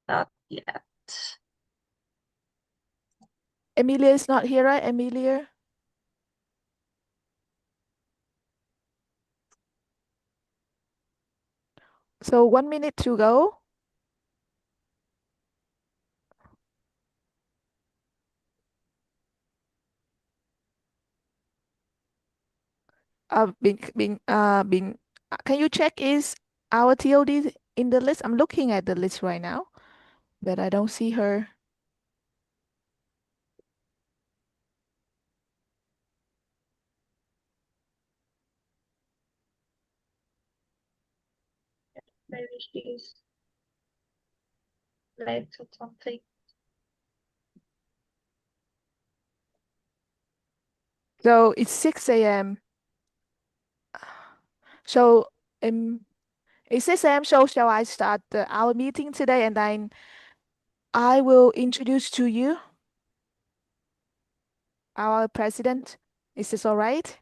Not yet. Emilia is not here, right? Emilia? So 1 minute to go. Can you check is our TOD in the list? I'm looking at the list right now, but I don't see her. Maybe she's late or something. So it's 6 a.m. So it's 6 a.m. So shall I start our meeting today and then I will introduce to you our president. Is this all right?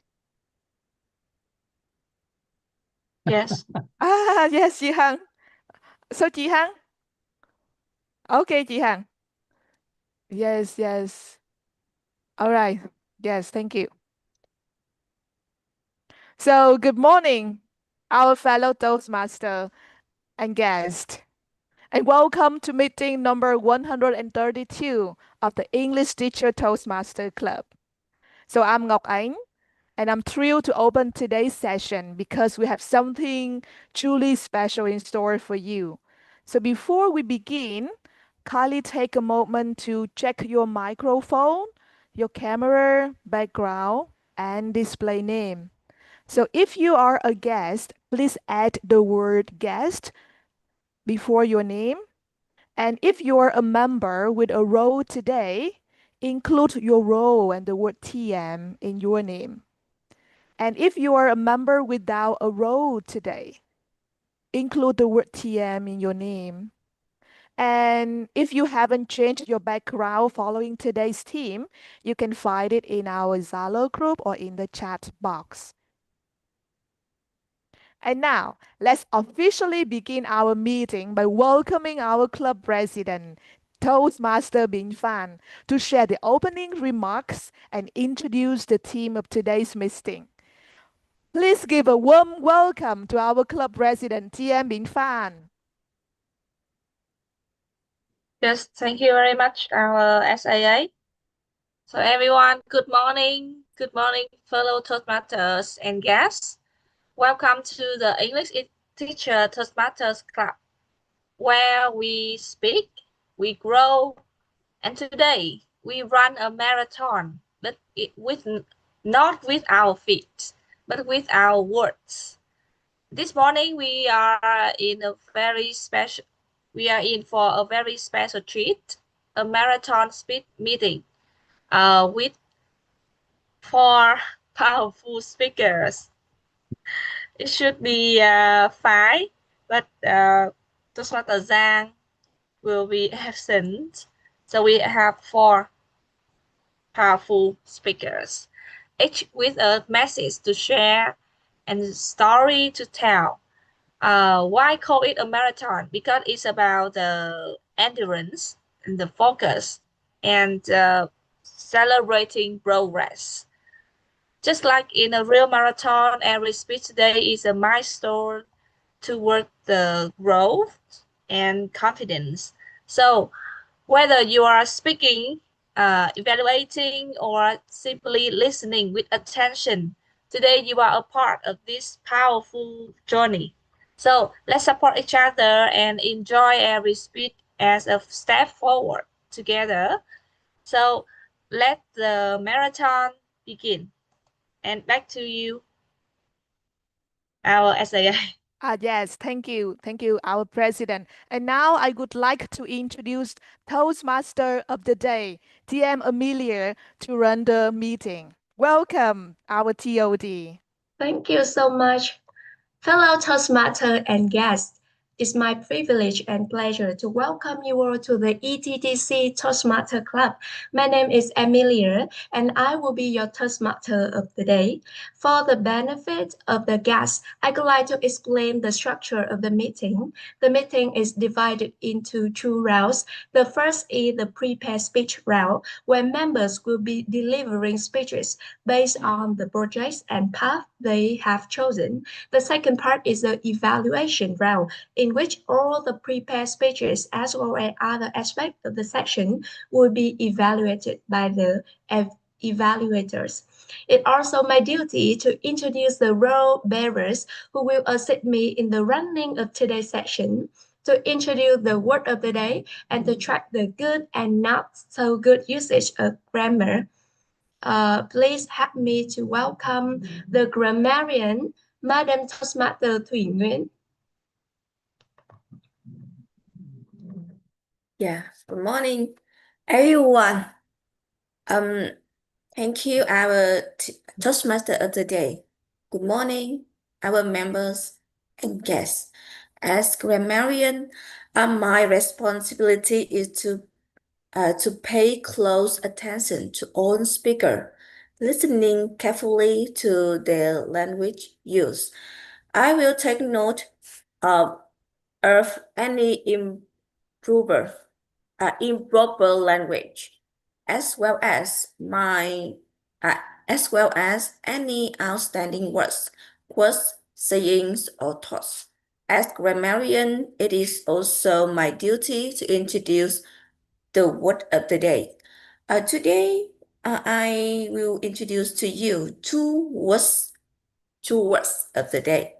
Yes. Yes, Chị Hằng. So Chị Hằng. Okay, Chị Hằng. Yes, yes. All right. Yes, thank you. So good morning, our fellow Toastmaster and guest. And welcome to meeting number 132 of the English Teacher Toastmaster Club. So I'm Ngọc Ánh, and I'm thrilled to open today's session because we have something truly special in store for you. So before we begin, kindly take a moment to check your microphone, your camera, background, and display name. So if you are a guest, please add the word guest before your name. And if you're a member with a role today, include your role and the word TM in your name. And if you are a member without a role today, include the word TM in your name. And if you haven't changed your background following today's theme, you can find it in our Zalo group or in the chat box. And now, let's officially begin our meeting by welcoming our club president, Toastmaster Bin Fan, to share the opening remarks and introduce the theme of today's meeting. Please give a warm welcome to our club president, TM Bin Fan. Yes, thank you very much, our SAA. So everyone, good morning. Good morning, fellow Toastmasters and guests. Welcome to the English Teacher Toastmasters Club, where we speak, we grow, and today we run a marathon, but not with our feet, but with our words. This morning we are in a very special. We are in for a very special treat, a marathon speed meeting, with four powerful speakers. It should be five, but Toastmaster Zhang will be absent. So we have four powerful speakers, each with a message to share and a story to tell. Why call it a marathon? Because it's about the endurance and the focus and celebrating progress. Just like in a real marathon, every speech today is a milestone toward the growth and confidence. So whether you are speaking, evaluating, or simply listening with attention, today you are a part of this powerful journey. So let's support each other and enjoy every speech as a step forward together. So let the marathon begin. And back to you, our SAI. Yes, thank you. Thank you, our president. And now I would like to introduce Toastmaster of the Day, TM Amelia, to run the meeting. Welcome, our TOD. Thank you so much, fellow Toastmaster and guests. It's my privilege and pleasure to welcome you all to the ETTC Toastmaster Club. My name is Amelia, and I will be your Toastmaster of the day. For the benefit of the guests, I would like to explain the structure of the meeting. The meeting is divided into two rounds. The first is the prepared speech round, where members will be delivering speeches based on the projects and path they have chosen. The second part is the evaluation round, in which all the prepared speeches as well as other aspects of the section will be evaluated by the evaluators. It's also my duty to introduce the role bearers who will assist me in the running of today's session, to introduce the word of the day, and to track the good and not so good usage of grammar. Please help me to welcome the grammarian, Madam Toastmaster Thủy Nguyễn. Yeah, good morning, everyone. Thank you, our Toastmaster of the day. Good morning, our members and guests. As grammarian, my responsibility is to pay close attention to all speaker, listening carefully to their language use. I will take note of any improper language, as well as any outstanding words, quotes, sayings, or thoughts. As grammarian, it is also my duty to introduce the word of the day. Today, I will introduce to you two words of the day.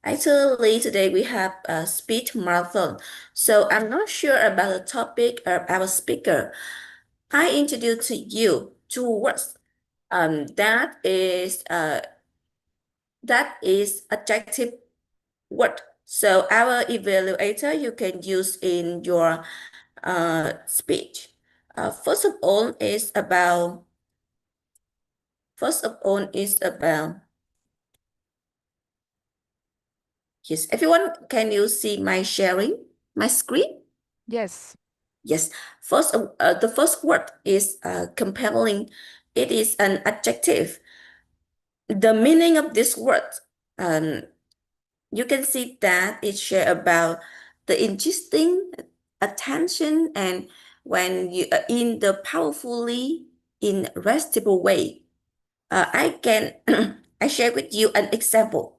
Actually, today we have a speech marathon, so I'm not sure about the topic of our speaker. I introduce to you two words. That is adjective word. So our evaluator you can use in your speech. First of all is about. Yes, everyone, can you see my sharing, my screen? Yes. Yes. First, the first word is compelling. It is an adjective. The meaning of this word, you can see that it share about the interesting attention and when you in the powerfully irresistible way. I can I share with you an example.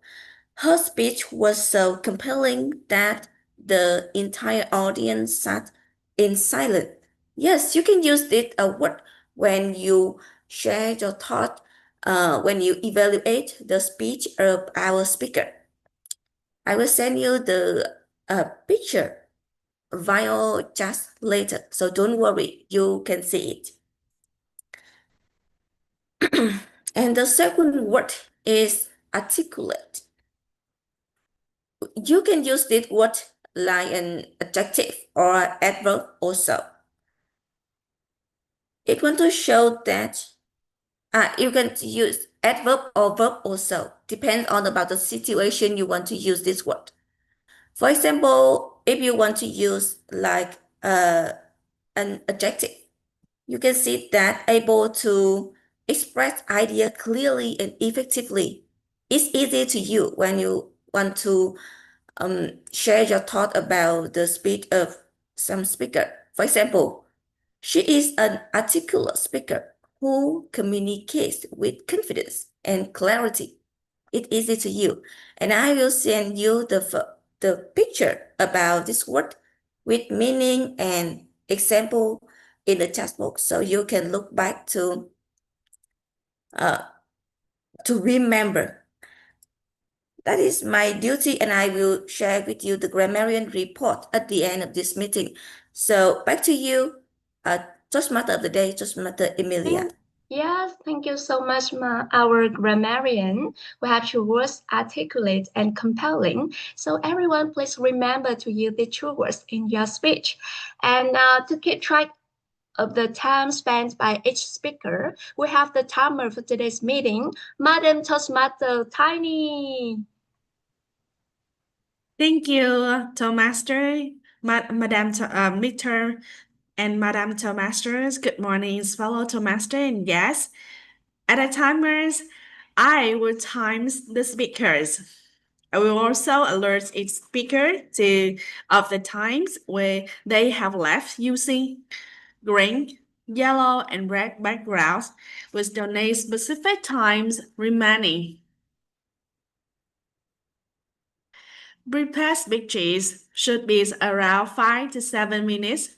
Her speech was so compelling that the entire audience sat in silence. Yes, you can use this word when you share your thought, when you evaluate the speech of our speaker. I will send you the picture via chat later, so don't worry, you can see it. And the second word is articulate. You can use this word like an adjective or adverb also. It want to show that you can use adverb or verb also. Depends on about the situation you want to use this word. For example, if you want to use like an adjective, you can see that able to express idea clearly and effectively. It's easy to you when you want to share your thought about the speech of some speaker. For example, she is an articulate speaker who communicates with confidence and clarity. It's easy to you. And I will send you the picture about this word with meaning and example in the chat box so you can look back to remember. That is my duty, and I will share with you the grammarian report at the end of this meeting. So back to you, Toastmaster of the day, Toastmaster Emilia. Yes, thank you so much, our grammarian. We have two words, articulate and compelling. So everyone, please remember to use the two words in your speech. And to keep track of the time spent by each speaker, we have the timer for today's meeting, Madam Toastmaster Tiny. Thank you, Toastmaster, Madam Mr. and Madam Toastmasters. Good morning, fellow Toastmaster and guests. At the timers, I will times the speakers. I will also alert each speaker of the times where they have left using green, yellow, and red backgrounds with donate specific times remaining. Prepared speeches should be around 5 to 7 minutes.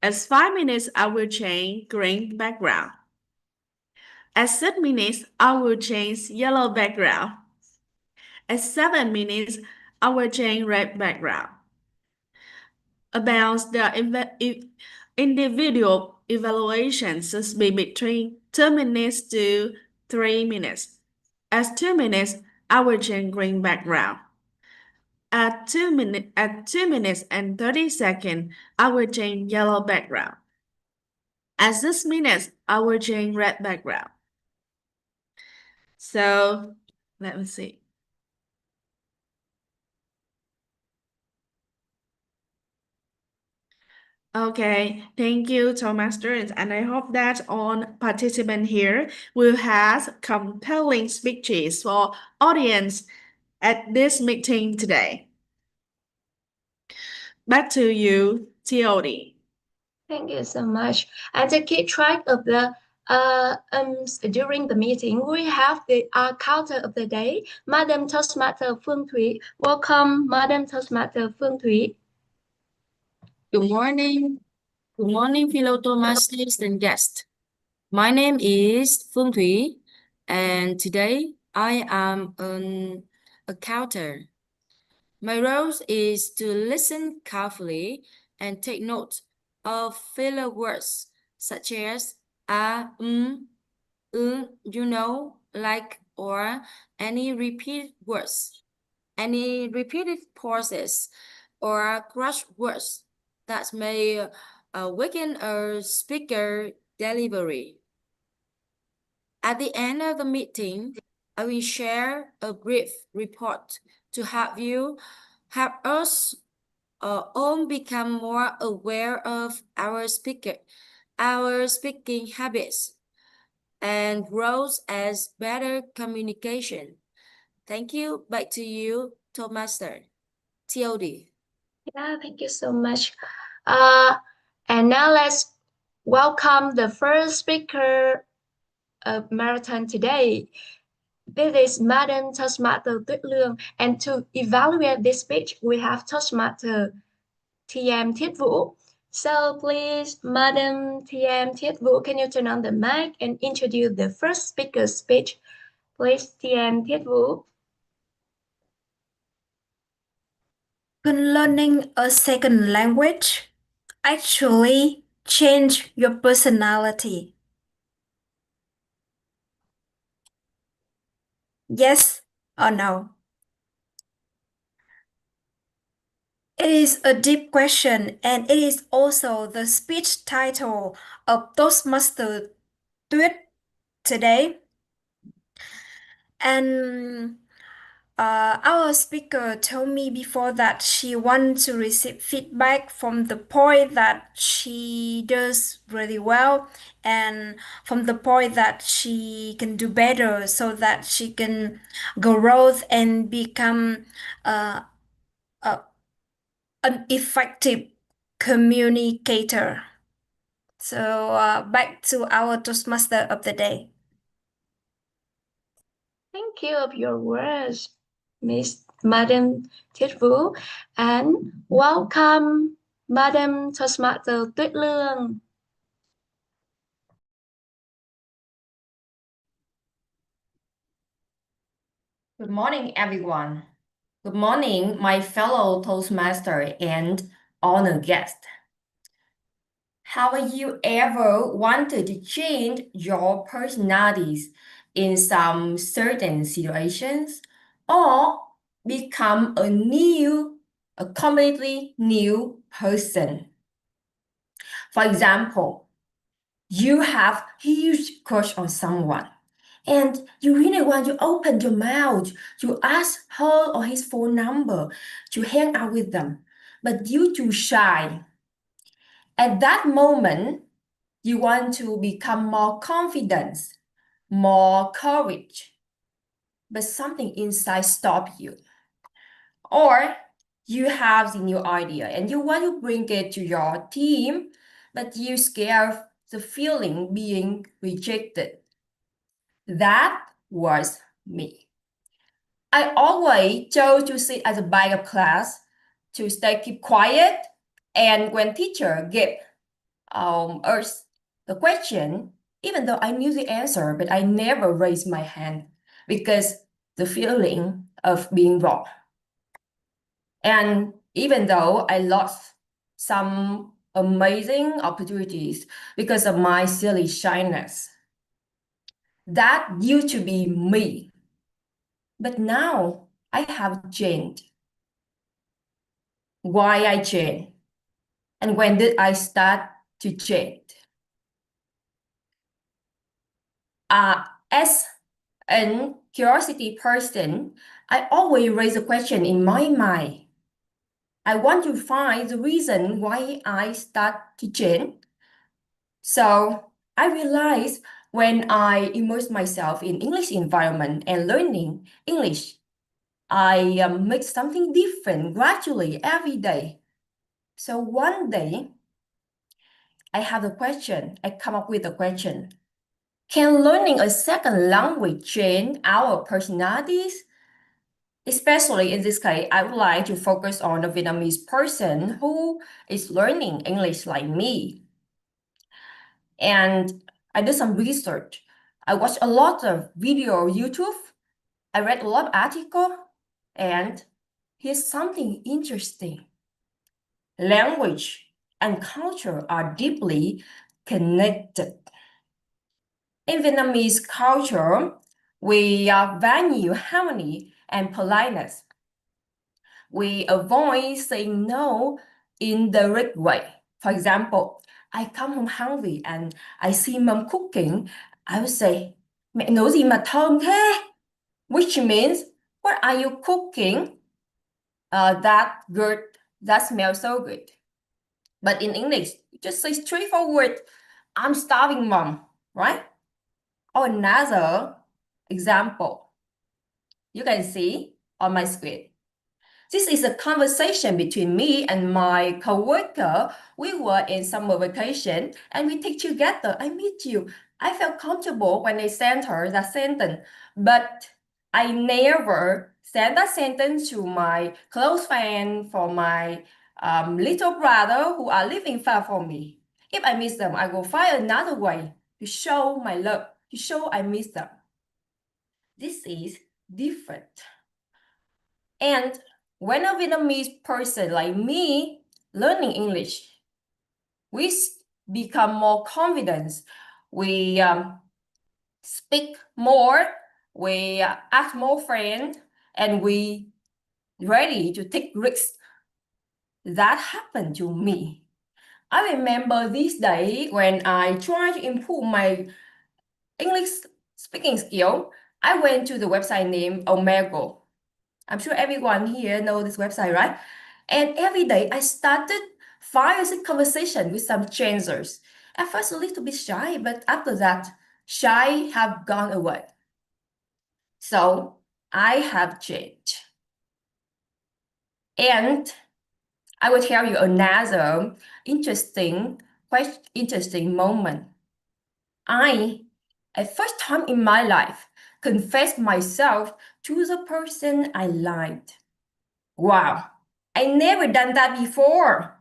As 5 minutes, I will change green background. At 6 minutes, I will change yellow background. At 7 minutes, I will change red background. About the individual evaluation should be between 2 minutes to 3 minutes. At 2 minutes, I will change green background. At 2 minutes and 30 seconds, I will change yellow background. At 6 minutes, I will change red background. So let me see. Okay, thank you, Toastmasters, and I hope that all participants here will have compelling speeches for audience at this meeting today. Back to you, TOD. Thank you so much. And to keep track of the during the meeting, we have the counter of the day. Madam Toastmaster Phương Thủy. Welcome, Madam Toastmaster Phương Thủy. Good morning. Good morning, fellow Toastmasters and guests. My name is Phương Thủy, and today I am an accountant. My role is to listen carefully and take note of filler words such as like, or any repeated words, any repeated pauses, or crush words that may weaken a speaker delivery. At the end of the meeting, I will share a brief report to help us all become more aware of our speaking habits and roles as better communication. Thank you. Back to you, Toastmaster. TOD. Yeah, thank you so much. And now let's welcome the first speaker of marathon today. This is Madam Toastmaster Tuyết Lương, and to evaluate this speech, we have Toastmaster TM Thiết Vũ. So please, Madam TM Thiết Vũ, can you turn on the mic and introduce the first speaker's speech? Please, TM Thiết Vũ. Can learning a second language actually change your personality? Yes or no? It is a deep question, and it is also the speech title of Toastmaster Tuyết today. And our speaker told me before that she wants to receive feedback from the point that she does really well and from the point that she can do better so that she can grow and become an effective communicator. So back to our Toastmaster of the day. Thank you of your words, Madam Thiết Vũ, and welcome, Madam Toastmaster Tuyết Lương. Good morning, everyone. Good morning, my fellow Toastmaster and honored guest. Have you ever wanted to change your personalities in some certain situations or become a completely new person? For example, you have huge crush on someone And you really want to open your mouth to ask her or his phone number to hang out with them, but you're too shy. At that moment, you want to become more confident, more courage, but something inside stop you. Or you have the new idea and you want to bring it to your team, but you scared the feeling being rejected. That was me. I always chose to sit at the back of class, to keep quiet, and when teacher gave us the question, even though I knew the answer, but I never raised my hand because the feeling of being wrong. And even though I lost some amazing opportunities because of my silly shyness, that used to be me. But now I have changed. Why I changed? And when did I start to change? As a curiosity person, I always raise a question in my mind. I want to find the reason why I start to change. So I realized when I immerse myself in English environment and learning English, I make something different gradually every day. So one day, I have a question. I come up with a question. Can learning a second language change our personalities? Especially in this case, I would like to focus on a Vietnamese person who is learning English like me. And I did some research. I watched a lot of video on YouTube. I read a lot of articles. And here's something interesting. Language and culture are deeply connected. In Vietnamese culture, we value harmony and politeness. We avoid saying no in the direct way. For example, I come home hungry and I see mom cooking, I would say, mẹ nấu gì mà thơm thế? Which means, what are you cooking? That good, that smells so good. But in English, you just say straightforward, I'm starving, mom, right? Or another example, you can see on my screen. This is a conversation between me and my coworker. We were in summer vacation and we take together. I meet you. I felt comfortable when I sent her that sentence, but I never sent that sentence to my close friend, for my little brother who are living far from me. If I miss them, I will find another way to show my love, to show I miss them. This is different. And when a Vietnamese person like me learning English, we become more confident. We speak more, we ask more friends, and we ready to take risks. That happened to me. I remember this day when I tried to improve my English speaking skill. I went to the website named Omegle. I'm sure everyone here knows this website, right? And every day I started 5 or 6 conversations with some strangers. At first a little bit shy, but after that, shy have gone away. So I have changed. And I will tell you another interesting moment. At first time in my life, confessed myself to the person I liked. Wow, I never done that before.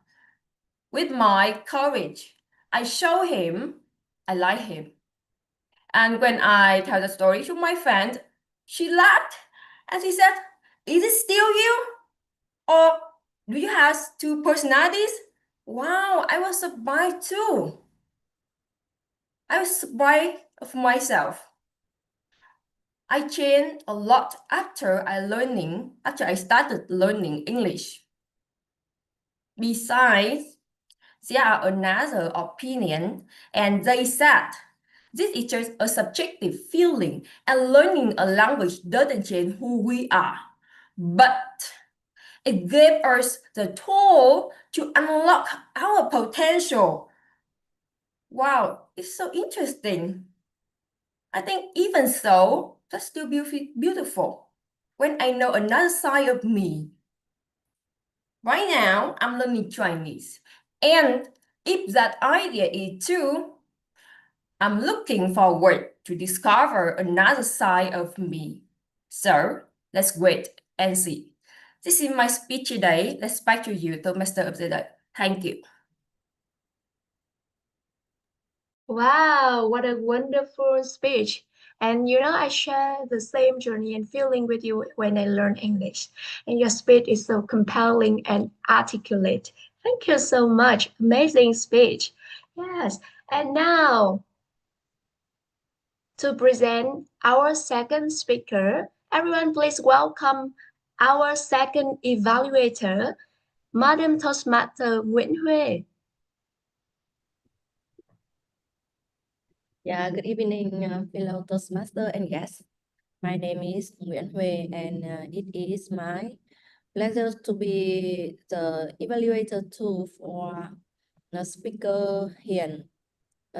With my courage, I show him I like him. And when I tell the story to my friend, she laughed and she said, "Is it still you? Or do you have 2 personalities?" Wow, I was surprised too. I was surprised of myself. I changed a lot after I started learning English. Besides, there are another opinion, and they said This is just a subjective feeling, and learning a language doesn't change who we are. But it gave us the tool to unlock our potential. Wow, it's so interesting. I think even so, that's still beautiful. When I know another side of me. Right now, I'm learning Chinese. And if that idea is true, I'm looking forward to discover another side of me. So let's wait and see. This is my speech today. Let's back to you, the master of the day. Thank you. Wow, what a wonderful speech. And I share the same journey and feeling with you when I learn English. And your speech is so compelling and articulate. Thank you so much. Amazing speech. Yes. And now to present our second speaker, everyone please welcome our second evaluator, Madam Toastmaster Nguyễn Huê. Yeah, good evening, fellow Toastmaster and guests. My name is Nguyễn Huê, and it is my pleasure to be the evaluator too for the speaker Hiền.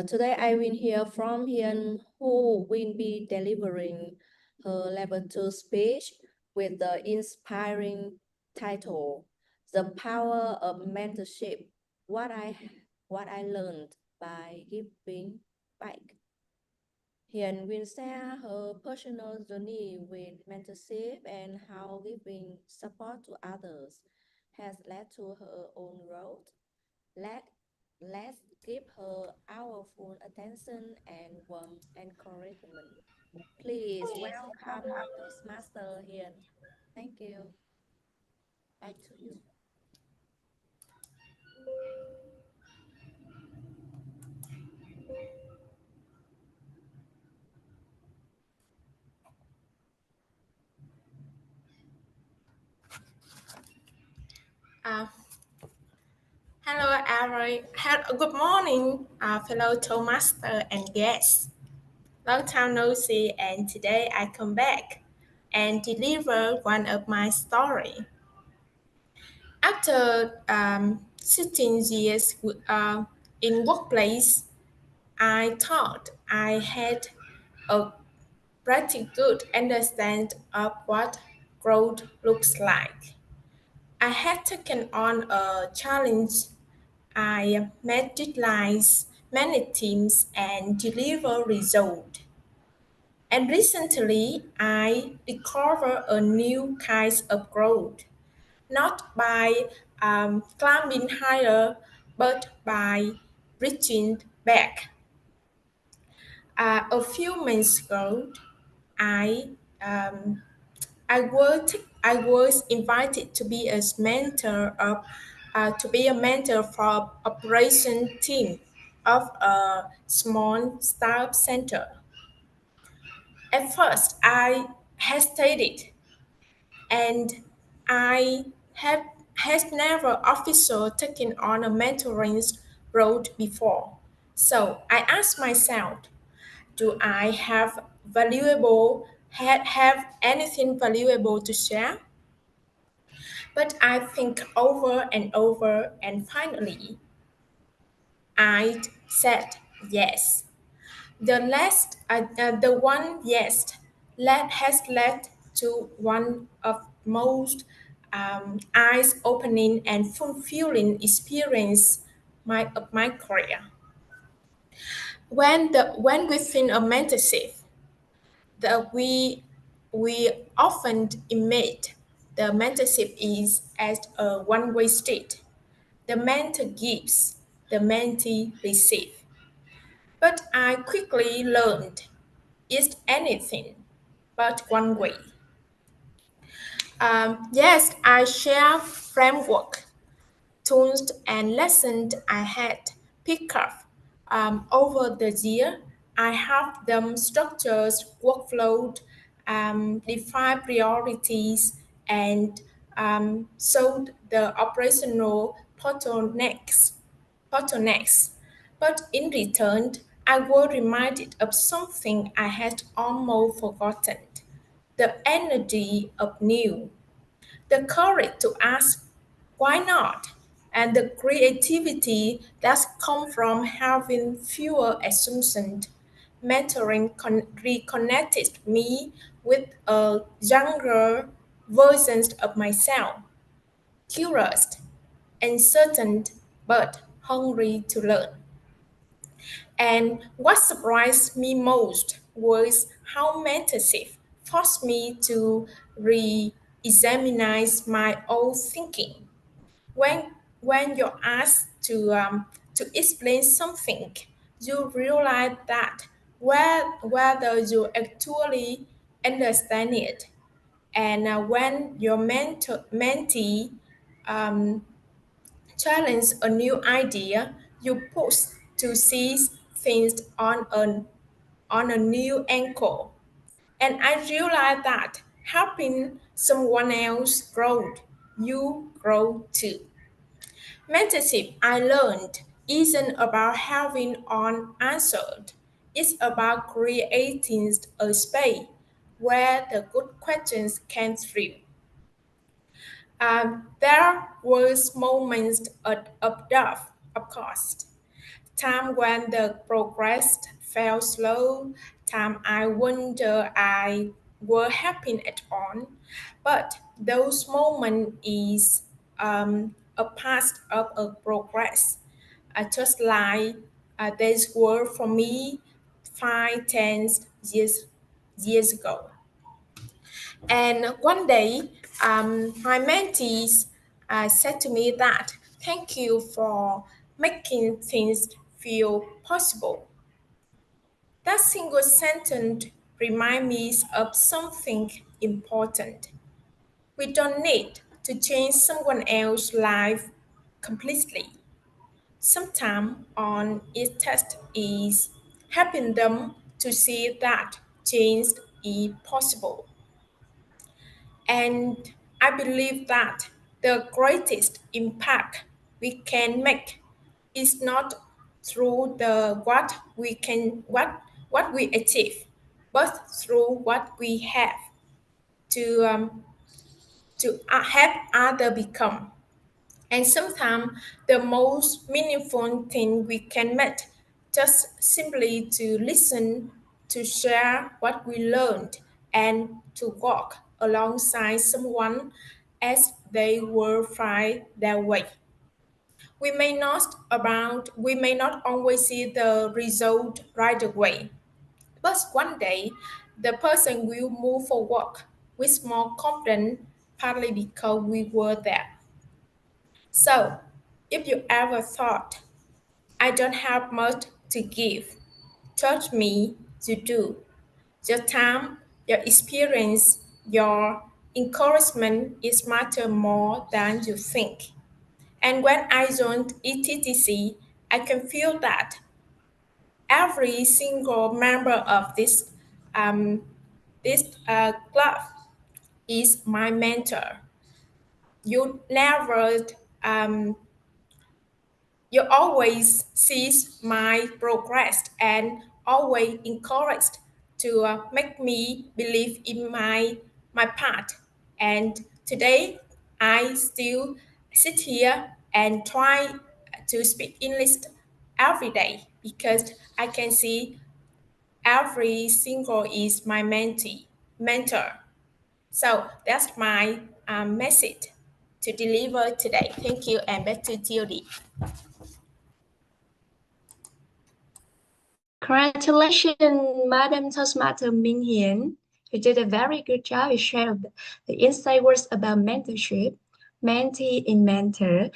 Today I will hear from Hiền, who will be delivering her level 2 speech with the inspiring title, "The Power of Mentorship: What I Learned by Giving Back." Hiền will share her personal journey with mentorship and how giving support to others has led to her own growth. Let's give her our full attention and warm encouragement. Please welcome Toastmaster Hiền. Thank you. Back to you. Hello, good morning, fellow Toastmaster and guests. Long time no see, and today I come back and deliver one of my story. After 16 years in workplace, I thought I had a pretty good understanding of what growth looks like. I had taken on a challenge. I met deadlines, manage teams, and deliver results. And recently, I discovered a new kind of growth, not by climbing higher, but by reaching back. A few months ago, I um, I was invited to be a mentor for operation team of a small startup center. At first, I hesitated, and I have has never officially taken on a mentoring role before. So I asked myself, do I have anything valuable to share? But I think over and over, and finally, I said yes. The one yes has led to one of most eyes-opening and fulfilling experience of my career. When within a mentorship, that we often imagine the mentorship is as a one-way street. The mentor gives, the mentee receives. But I quickly learned it's anything but one way. Yes, I share framework, tools, and lessons I had picked up over the year. I have them structures, workflow, define priorities, and solve the operational bottlenecks. But in return, I was reminded of something I had almost forgotten: the energy of new, the courage to ask why not, and the creativity that comes from having fewer assumptions. Mentoring reconnected me with a younger version of myself, curious, uncertain, but hungry to learn. And what surprised me most was how mentorship forced me to re-examine my own thinking. When you're asked to explain something, you realize that whether you actually understand it, and when your mentee um, challenge a new idea, you push to see things on a new angle. And I realized that helping someone else grow, you grow too. Mentorship, I learned, isn't about having unanswered. It's about creating a space where the good questions can thrive. There was moments of doubt, of course. Time when the progress felt slow, time I wonder I were happy at all. But those moments is a part of a progress. Just like these were for me 5, 10 years ago. And one day, my mentees said to me that thank you for making things feel possible. That single sentence reminds me of something important. We don't need to change someone else's life completely. Sometimes on its test is helping them to see that change is possible. And I believe that the greatest impact we can make is not through the what we achieve, but through what we have to help other become. And sometimes the most meaningful thing we can make just simply to listen, to share what we learned, and to walk alongside someone as they will find their way. We may not always see the result right away, but one day the person will move forward with more confidence, partly because we were there. So, if you ever thought, I don't have much to give, trust me, you do. Your time, your experience, your encouragement is matter more than you think. And when I joined ETTC, I can feel that every single member of um, this club is my mentor. You never um, You always sees my progress and always encouraged to make me believe in my path. And today I still sit here and try to speak English every day because I can see every single is my mentor. So that's my message to deliver today. Thank you, and back to Tildy. Congratulations, Madam Toastmaster Minh Hiền. You did a very good job. You shared the insight words about mentorship. Mentee in mentor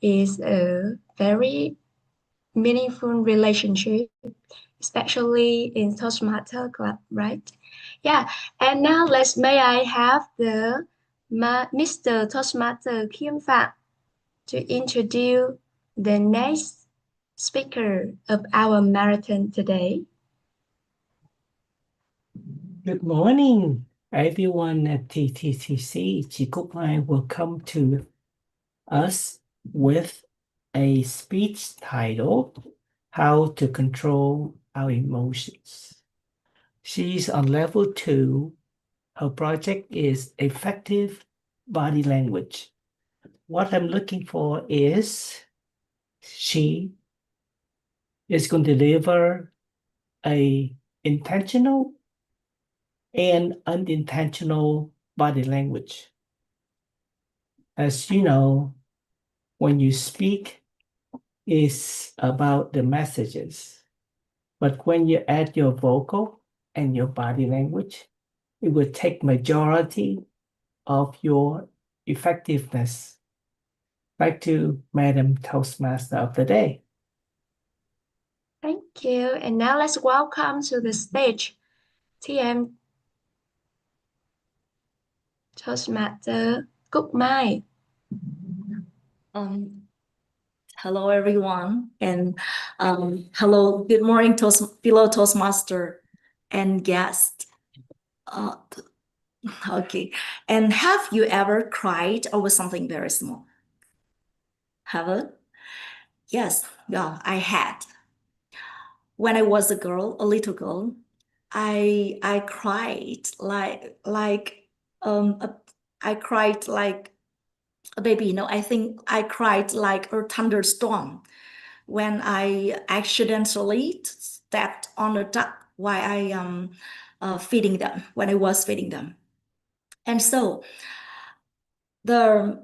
is a very meaningful relationship, especially in Toastmaster Club, right? Yeah. And now may I have the Mr. Toastmaster Kim Phạm to introduce the next speaker of our marathon today. Good morning, everyone at TTTC. Chị Cúc Mai will come to us with a speech titled How to Control our emotions. She's on level 2. Her project is effective body language. What I'm looking for is she is going to deliver a intentional and unintentional body language. As you know, when you speak, it's about the messages. But when you add your vocal and your body language, it will take majority of your effectiveness. Back to Madam Toastmaster of the day. Thank you. And now let's welcome to the stage TM Toastmaster Cúc Mai. Hello, everyone, and hello, good morning, fellow Toastmaster and guest. Okay, and have you ever cried over something very small? Have you? Yes, yeah, I had. When I was a girl, a little girl, I cried I cried like a baby. I think I cried like a thunderstorm when I accidentally stepped on a duck while I feeding them, when I was feeding them. And so the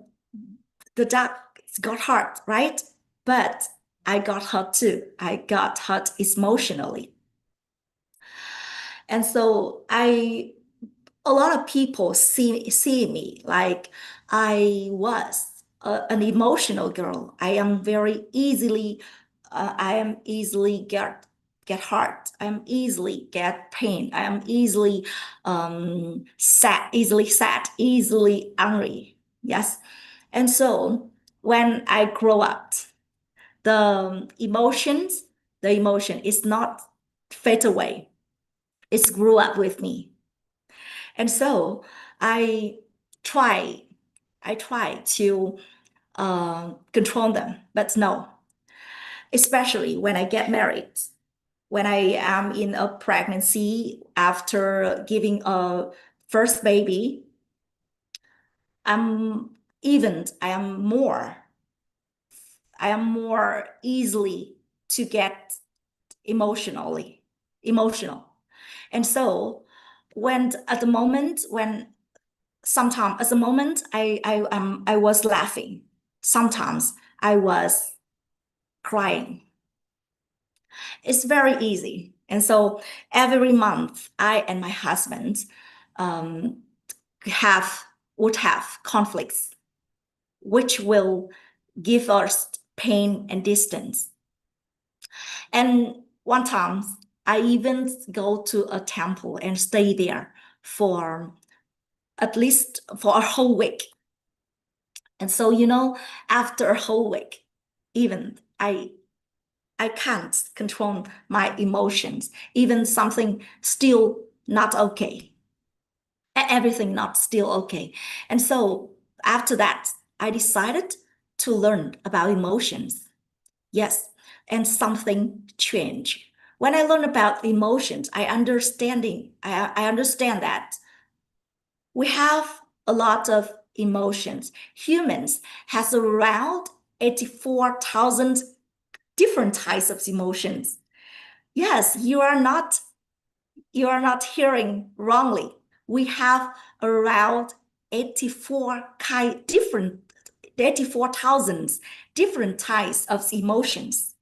duck got hurt, right? But I got hurt too. I got hurt emotionally. And so a lot of people see me like I was an emotional girl. I am easily get hurt. I am easily get pain. I am easily sad, easily angry. Yes. And so when I grow up, the emotion is not fade away. It's grew up with me. And so I try to control them, but no, especially when I get married, when I am in a pregnancy after giving a first baby, I am more easily to get emotional. And so sometimes at the moment I was laughing. Sometimes I was crying. It's very easy. And so every month I and my husband would have conflicts, which will give us pain and distance. And one time I even go to a temple and stay there for at least for a whole week. And so, after a whole week, even I can't control my emotions, even something still not okay. Everything not still okay. And so after that, I decided to learn about emotions. Yes, and something changed. When I learn about emotions, I understand that we have a lot of emotions. Humans has around 84,000 different types of emotions. Yes, you are not hearing wrongly. We have around 84,000 different types of emotions.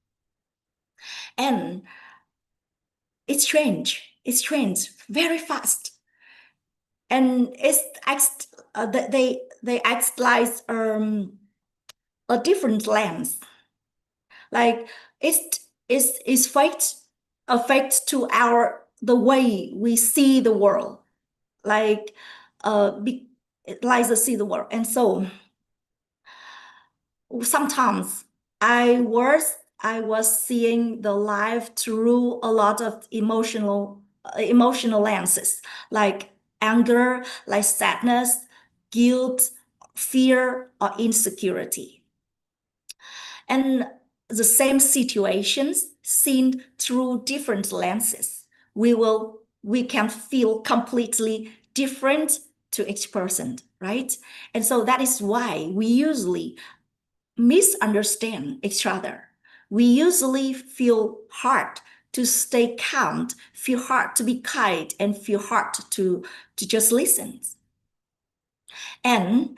And it's strange. It's strange very fast. And they act like a different lens. Like it's affect to the way we see the world, like see the world. And so sometimes I was seeing the life through a lot of emotional lenses, like anger, like sadness, guilt, fear, or insecurity. And the same situations seen through different lenses. We can feel completely different to each person, right? And so that is why we usually misunderstand each other. We usually feel hard to stay calm, feel hard to be kind, and feel hard to just listen. And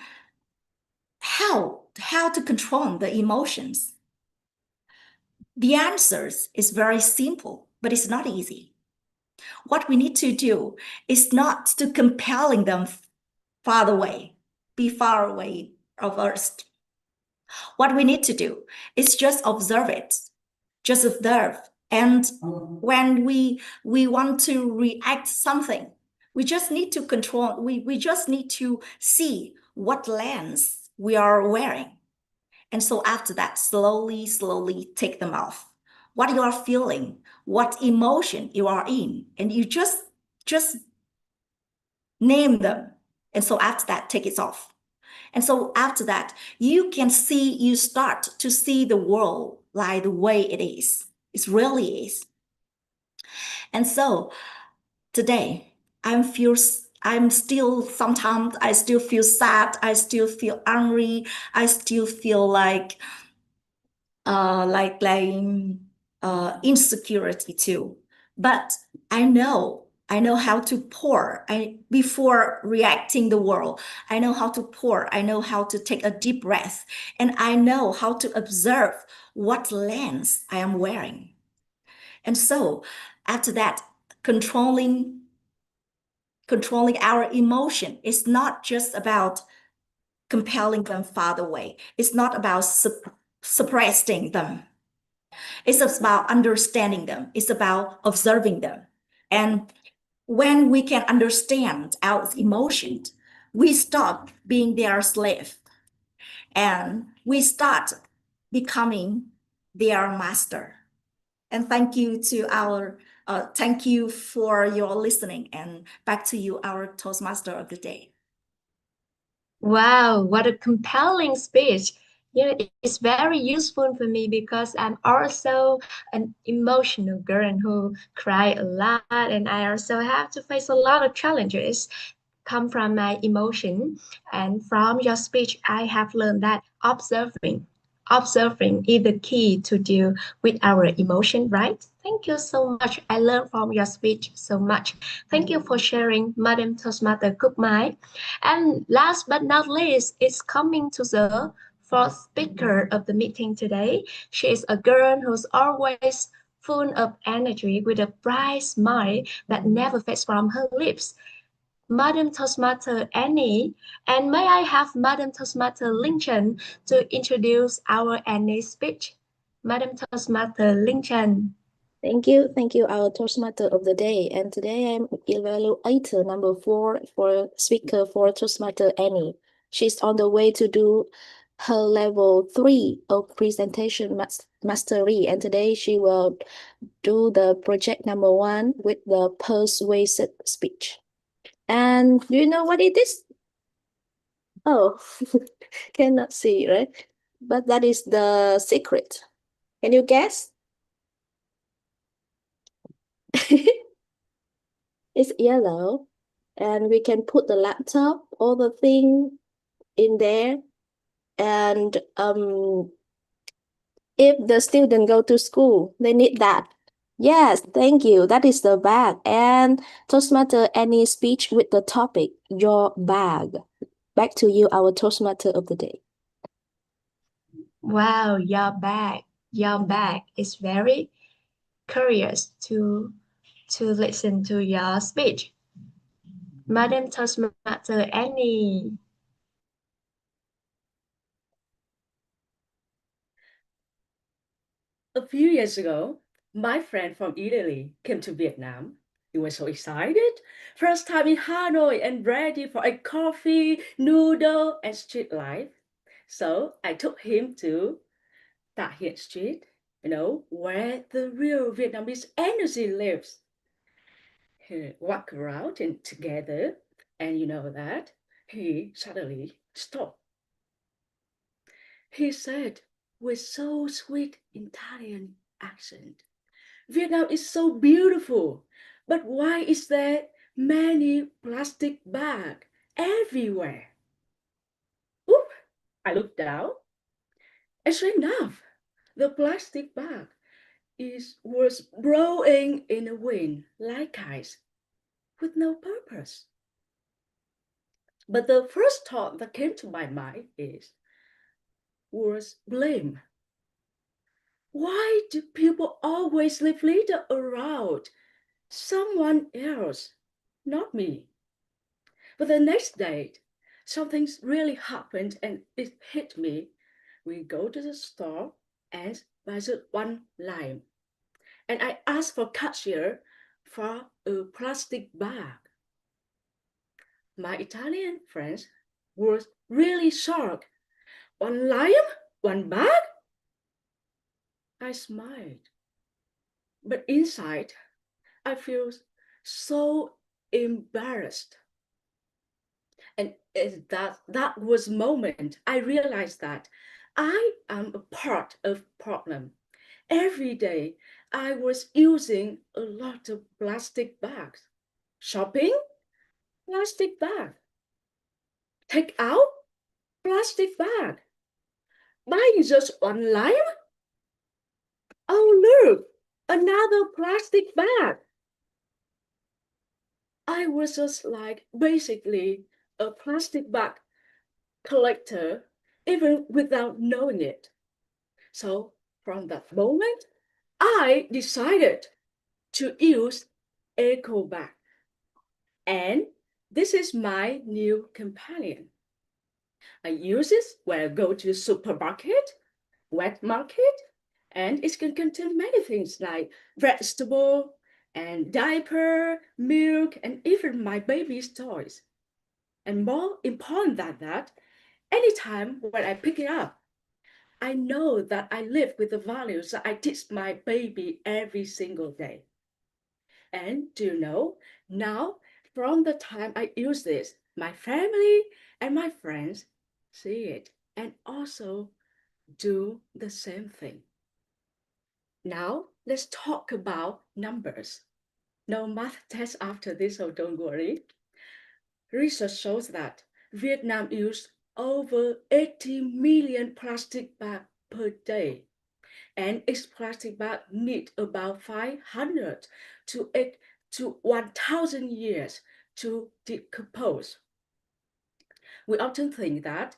how to control the emotions? The answers is very simple, but it's not easy. What we need to do is not to compelling them far away, be far away of us. What we need to do is just observe it, just observe. And when we want to react something, we just need to control, we just need to see what lens we are wearing. And so after that, slowly take them off. What you are feeling, what emotion you are in, and you just name them. And so after that, take it off. And so after that, you start to see the world like the way it is. It really is. And so today, I'm still sometimes I still feel sad, I still feel angry, I still feel like insecurity too. But I know how to pour. Before reacting the world, I know how to pour. I know how to take a deep breath, and I know how to observe what lens I am wearing. And so after that, controlling our emotion is not just about compelling them far away. It's not about suppressing them. It's about understanding them. It's about observing them. And when we can understand our emotions, we stop being their slave and we start becoming their master. And thank you for your listening. And back to you, our Toastmaster of the day. Wow, what a compelling speech. It's very useful for me because I'm also an emotional girl who cry a lot, and I also have to face a lot of challenges come from my emotion. And from your speech, I have learned that observing is the key to deal with our emotion, right? Thank you so much. I learned from your speech so much. Thank you for sharing, Madam Toastmaster Good Mind. And last but not least, it's coming to the fourth speaker of the meeting today. She is a girl who's always full of energy with a bright smile that never fades from her lips. Madam Toastmaster Annie, and may I have Madam Toastmaster Lincoln to introduce our Annie's speech? Madam Toastmaster Lincoln. Thank you, our Toastmaster of the day. And today I'm evaluator number 4 for speaker for Toastmaster Annie. She's on the way to do her level 3 of presentation mastery, and today she will do the project number 1 with the persuasive speech. And do you know what it is? Oh, cannot see, right? But that is the secret. Can you guess? It's yellow, and we can put the laptop, all the thing in there. And if the student go to school, they need that. Yes, thank you. That is the bag. And Toastmaster any speech with the topic, your bag. Back to you, our Toastmaster of the day. Wow, your bag is very curious to listen to your speech. Madam Toastmaster Annie. A few years ago, my friend from Italy came to Vietnam. He was so excited. First time in Hanoi and ready for a coffee, noodle, and street life. So I took him to Ta Hiet Street, where the real Vietnamese energy lives. He walked around and together, and you know that he suddenly stopped. He said, with so sweet Italian accent. Vietnam is so beautiful, but why is there many plastic bags everywhere? Oop, I looked down, and sure enough, the plastic bag was blowing in the wind like ice with no purpose. But the first thought that came to my mind was blame. Why do people always leave litter around? Someone else, not me. But the next day, something really happened and it hit me. We go to the store and buy just one lime. And I asked for cashier for a plastic bag. My Italian friends were really shocked. One lime? One bag? I smiled. But inside, I feel so embarrassed. And that was moment I realized that I am a part of problem. Every day I was using a lot of plastic bags. Shopping, plastic bag. Take out, plastic bag. Buying just one lime? Oh look, another plastic bag. I was just like basically a plastic bag collector, even without knowing it. So from that moment, I decided to use eco bag. And this is my new companion. I use it when I go to the supermarket, wet market, and it can contain many things like vegetable and diaper, milk, and even my baby's toys. And more important than that, anytime when I pick it up, I know that I live with the values that I teach my baby every single day. And do you know, now from the time I use this, my family and my friends see it and also do the same thing. Now let's talk about numbers. No math test after this, so don't worry. Research shows that Vietnam uses over 80 million plastic bags per day, and its plastic bag need about 500 to 1,000 years to decompose. We often think that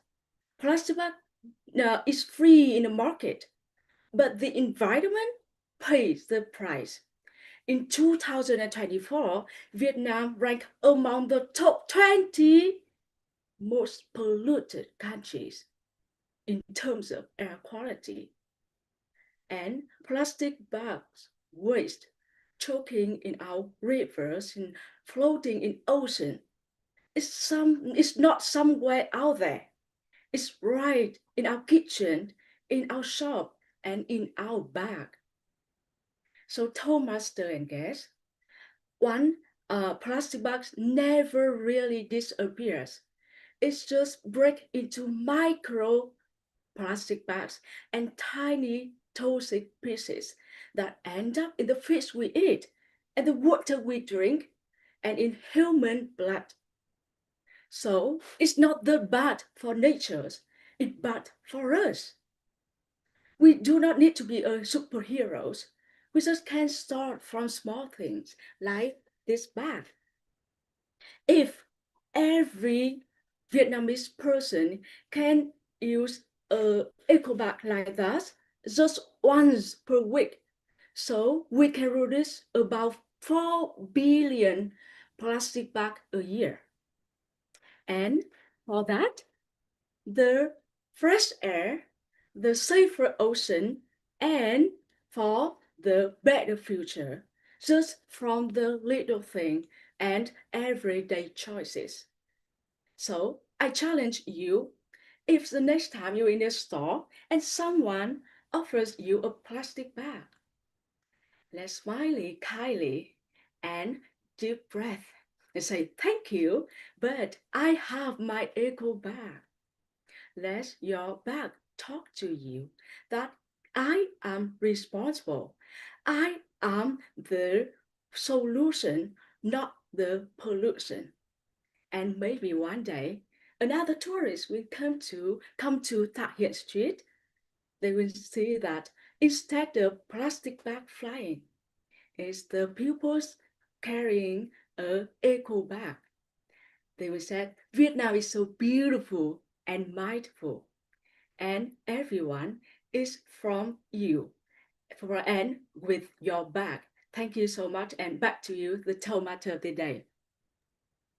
plastic bag is free in the market, but the environment pays the price. In 2024, Vietnam ranked among the top 20 most polluted countries in terms of air quality. And plastic bags waste choking in our rivers and floating in ocean. It's not somewhere out there. It's right in our kitchen, in our shop, and in our bag. So toastmaster and guests, one plastic bag never really disappears. It's just break into micro plastic bags and tiny toxic pieces that end up in the fish we eat and the water we drink and in human blood. So it's not that bad for nature, it's bad for us. We do not need to be a superheroes. We just can start from small things like this bag. If every Vietnamese person can use a eco bag like that just once per week, so we can reduce about 4 billion plastic bags a year. And for that, the fresh air, the safer ocean, and for the better future, just from the little thing and everyday choices. So I challenge you, if the next time you're in a store and someone offers you a plastic bag, let's smile kindly and deep breath and say, thank you, but I have my eco bag. Let your bag talk to you that I am responsible. I am the solution, not the pollution. And maybe one day another tourist will come to Tahir Street. They will see that instead of plastic bag flying, it's the pupils carrying a eco bag. They will say Vietnam is so beautiful and mindful, and everyone is from you for and with your bag. Thank you so much, and back to you, the tomato of the day.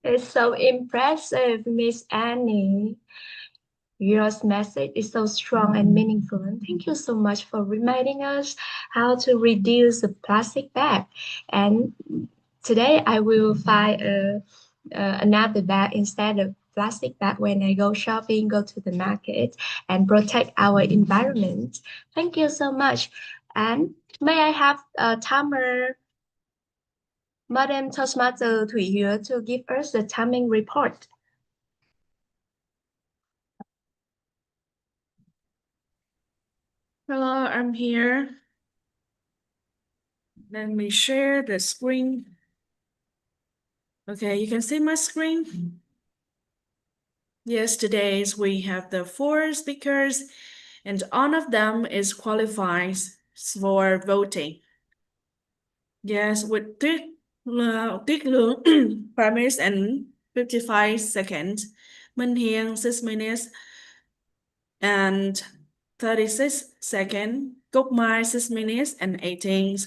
It's so impressive, Miss Annie. Your message is so strong and meaningful. And thank you so much for reminding us how to reduce the plastic bag. And today I will find another bag instead of plastic bag when I go shopping, go to the market, and protect our environment. Thank you so much. And may I have a timer, Madam Toastmaster Thủy Hứa, to give us the timing report? Hello, I'm here. Let me share the screen. Okay, you can see my screen. Yes, today we have the 4 speakers, and all of them is qualified for voting. Yes, with Tiết Lượng 5 minutes and 55 seconds, Minh Hiền 6 minutes and 36 seconds, Cúc Mai 6 minutes and 18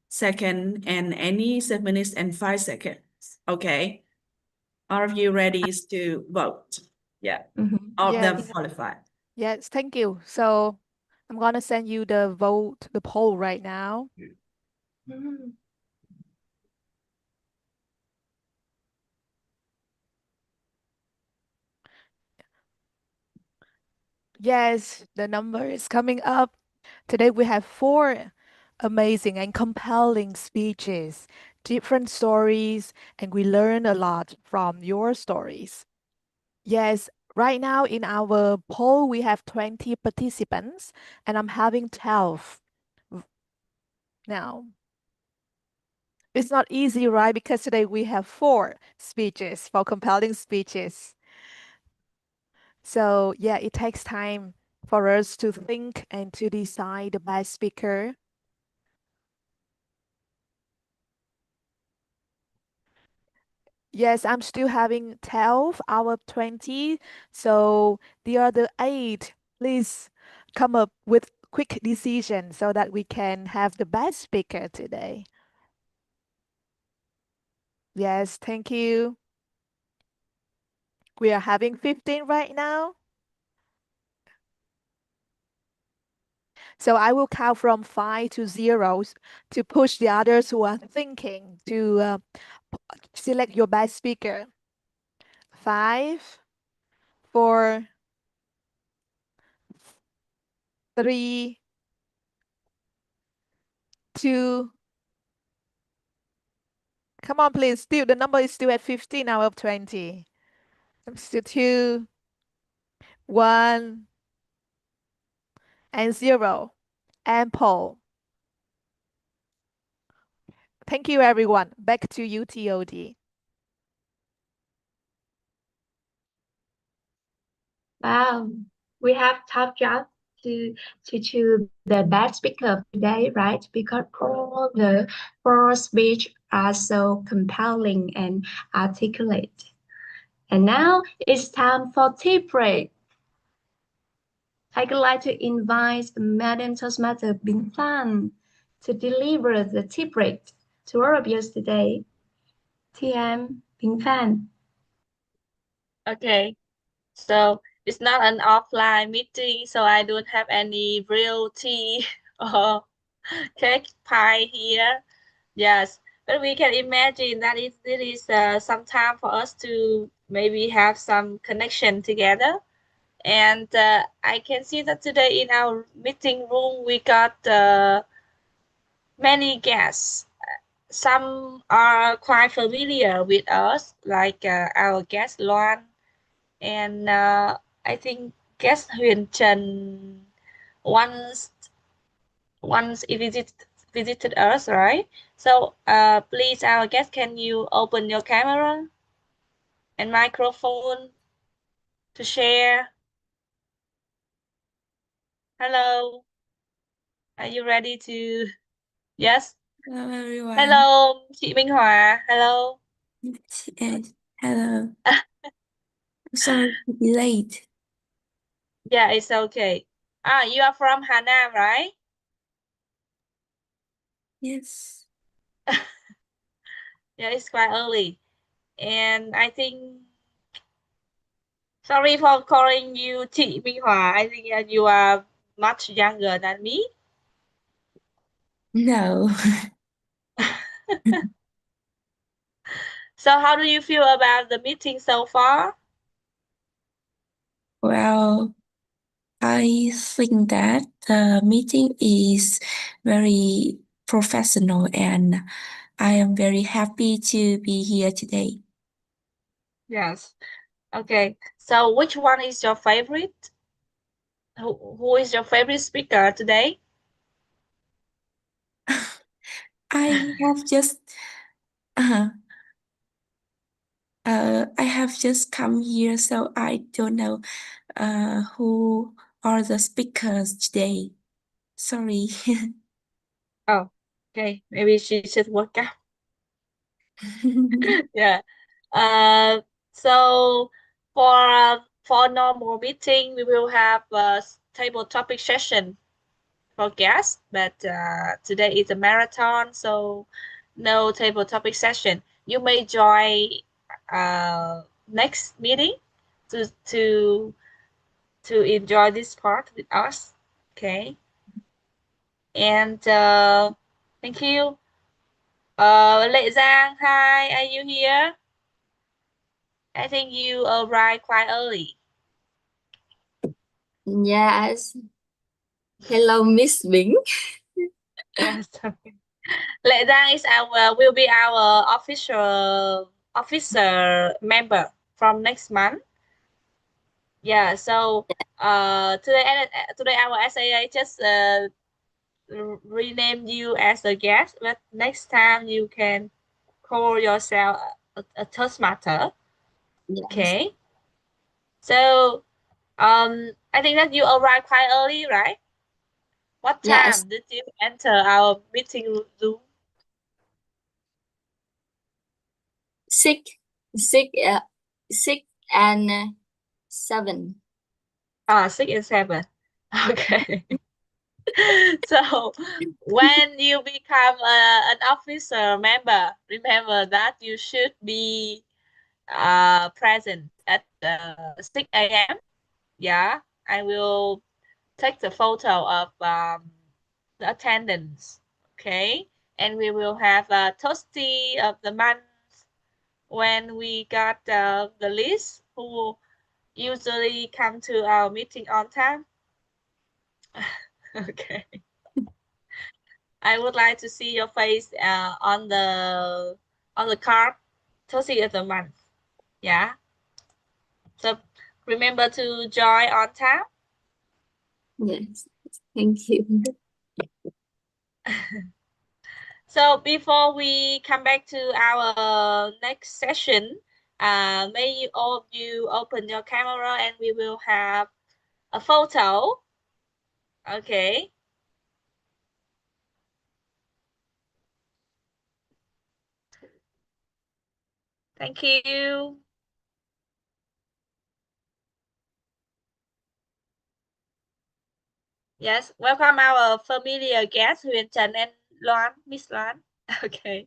seconds, and Annie 7 minutes and 5 seconds. Okay, are you ready to vote? Yeah, all of them Yes. qualified. Yes, thank you. So I'm gonna send you the poll right now. Mhm. Yes, the number is coming up. Today we have 4 amazing and compelling speeches, different stories, and we learn a lot from your stories. Yes, right now in our poll we have 20 participants, and I'm having 12 now. It's not easy, right? Because today we have 4 speeches, 4 compelling speeches. So yeah, it takes time for us to think and to decide the best speaker. Yes, I'm still having 12 out of 20. So the other 8, please come up with quick decision so that we can have the best speaker today. Yes, thank you. We are having 15 right now. So I will count from 5 to 0 to push the others who are thinking to select your best speaker. 5, 4, 3, 2. Come on, please. Still, the number is still at 15 out of 20. Still 2, 1, and 0. And poll. Thank you, everyone. Back to you, TOD. Wow, we have top job to choose the best speaker today, right? Because all the 4 speech are so compelling and articulate. And now it's time for tea break. I'd like to invite Madam Toastmaster Binh Phan to deliver the tea break to all of us today. TM Binh Phan. Okay, so it's not an offline meeting, so I don't have any real tea or cake pie here. Yes, but we can imagine that it is some time for us to maybe have some connection together. And I can see that today in our meeting room we got many guests. Some are quite familiar with us, like our guest Loan, and I think guest Huyền Trần once he visited us, right? So please, our guest, can you open your camera and microphone to share? Hello, are you ready to? Yes. Hello everyone. Hello, chị Minh Hòa. Hello. Yes, hello. I'm sorry to be late. Yeah, it's okay. You are from Hà Nam, right? Yes. Yeah, it's quite early. And I think, sorry for calling you chị Minh Hòa. I think you are much younger than me. No. So how do you feel about the meeting so far? Well, I think that the meeting is very professional and I am very happy to be here today. Yes. Okay. So which one is your favorite? Who is your favorite speaker today? I have just I have just come here, so I don't know who are the speakers today. Sorry. Oh, okay. Maybe she should work out. Yeah. So for normal meeting, we will have a table topic session for guests, but today is a marathon, so no table topic session. You may join next meeting to enjoy this part with us. Okay. And thank you. Lệ Giang, hi, are you here? I think you arrived quite early. Yes. Hello, Miss Bing. Yes. Okay. Lệ Giang is will be our officer member from next month. Yeah. So today our SAA just rename you as a guest, but next time you can call yourself a Toastmaster. Yes. Okay. So I think that you arrived quite early, right? What Yes. time did you enter our meeting room? Six, six, six and seven. 6 and 7. Okay. So when you become an officer member, remember that you should be present at 6 a.m. Yeah, I will take the photo of the attendance. Okay, and we will have a toasty of the month when we got the list who usually come to our meeting on time. Okay. I would like to see your face on the card toasty of the month. Yeah. So remember to join on time. Yes. Thank you. So before we come back to our next session, may you all of you open your camera and we will have a photo. Okay. Thank you. Yes, welcome our familiar guests, Huyền Trần and Loan, Miss Loan. Okay.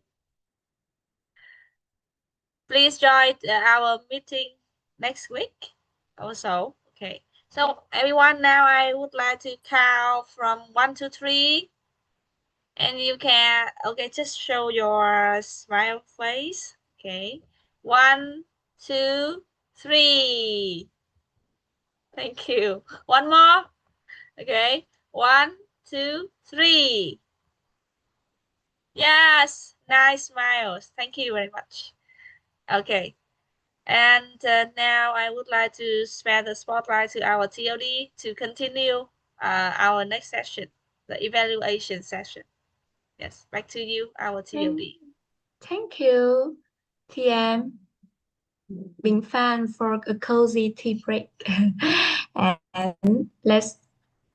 Please join our meeting next week also. Okay. So everyone, now I would like to count from 1 to 3. And you can, okay, just show your smile face. Okay. 1, 2, 3. Thank you. One more. Okay. 1, 2, 3. Yes. Nice smiles. Thank you very much. Okay. And now I would like to spare the spotlight to our TOD to continue our next session, the evaluation session. Yes, back to you, our TOD. Thank you, TM. Being fan for a cozy tea break. And let's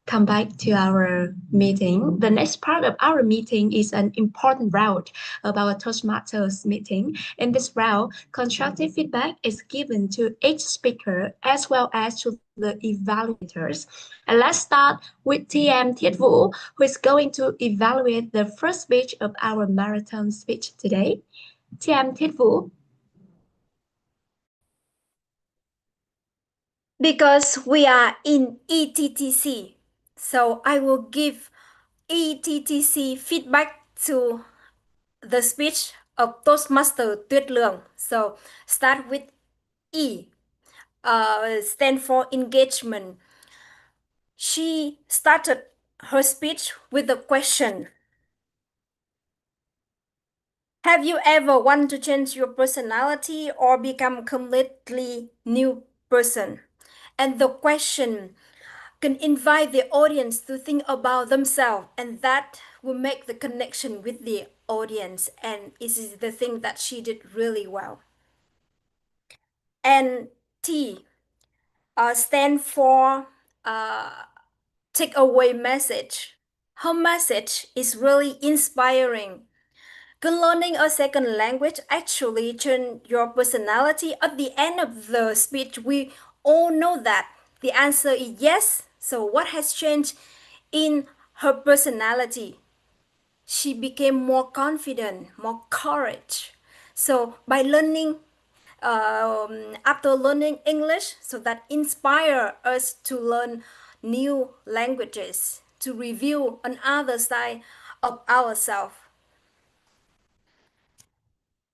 come back to our meeting. The next part of our meeting is an important round of our Toastmasters meeting. In this round, constructive feedback is given to each speaker as well as to the evaluators. And let's start with TM Thiết Vũ, who is going to evaluate the first speech of our marathon speech today. TM Thiết Vũ. Because we are in ETTC, so I will give ETTC feedback to the speech of Toastmaster Tuyết Lượng. So start with E, stand for engagement. She started her speech with a question. Have you ever wanted to change your personality or become completely new person? And the question can invite the audience to think about themselves, and that will make the connection with the audience, and it is the thing that she did really well. And T stand for takeaway message. Her message is really inspiring. Can learning a second language actually change your personality? At the end of the speech, we all know that the answer is yes. So, what has changed in her personality? She became more confident, more courage. So, by learning, after learning English, so that inspire us to learn new languages, to review another side of ourselves.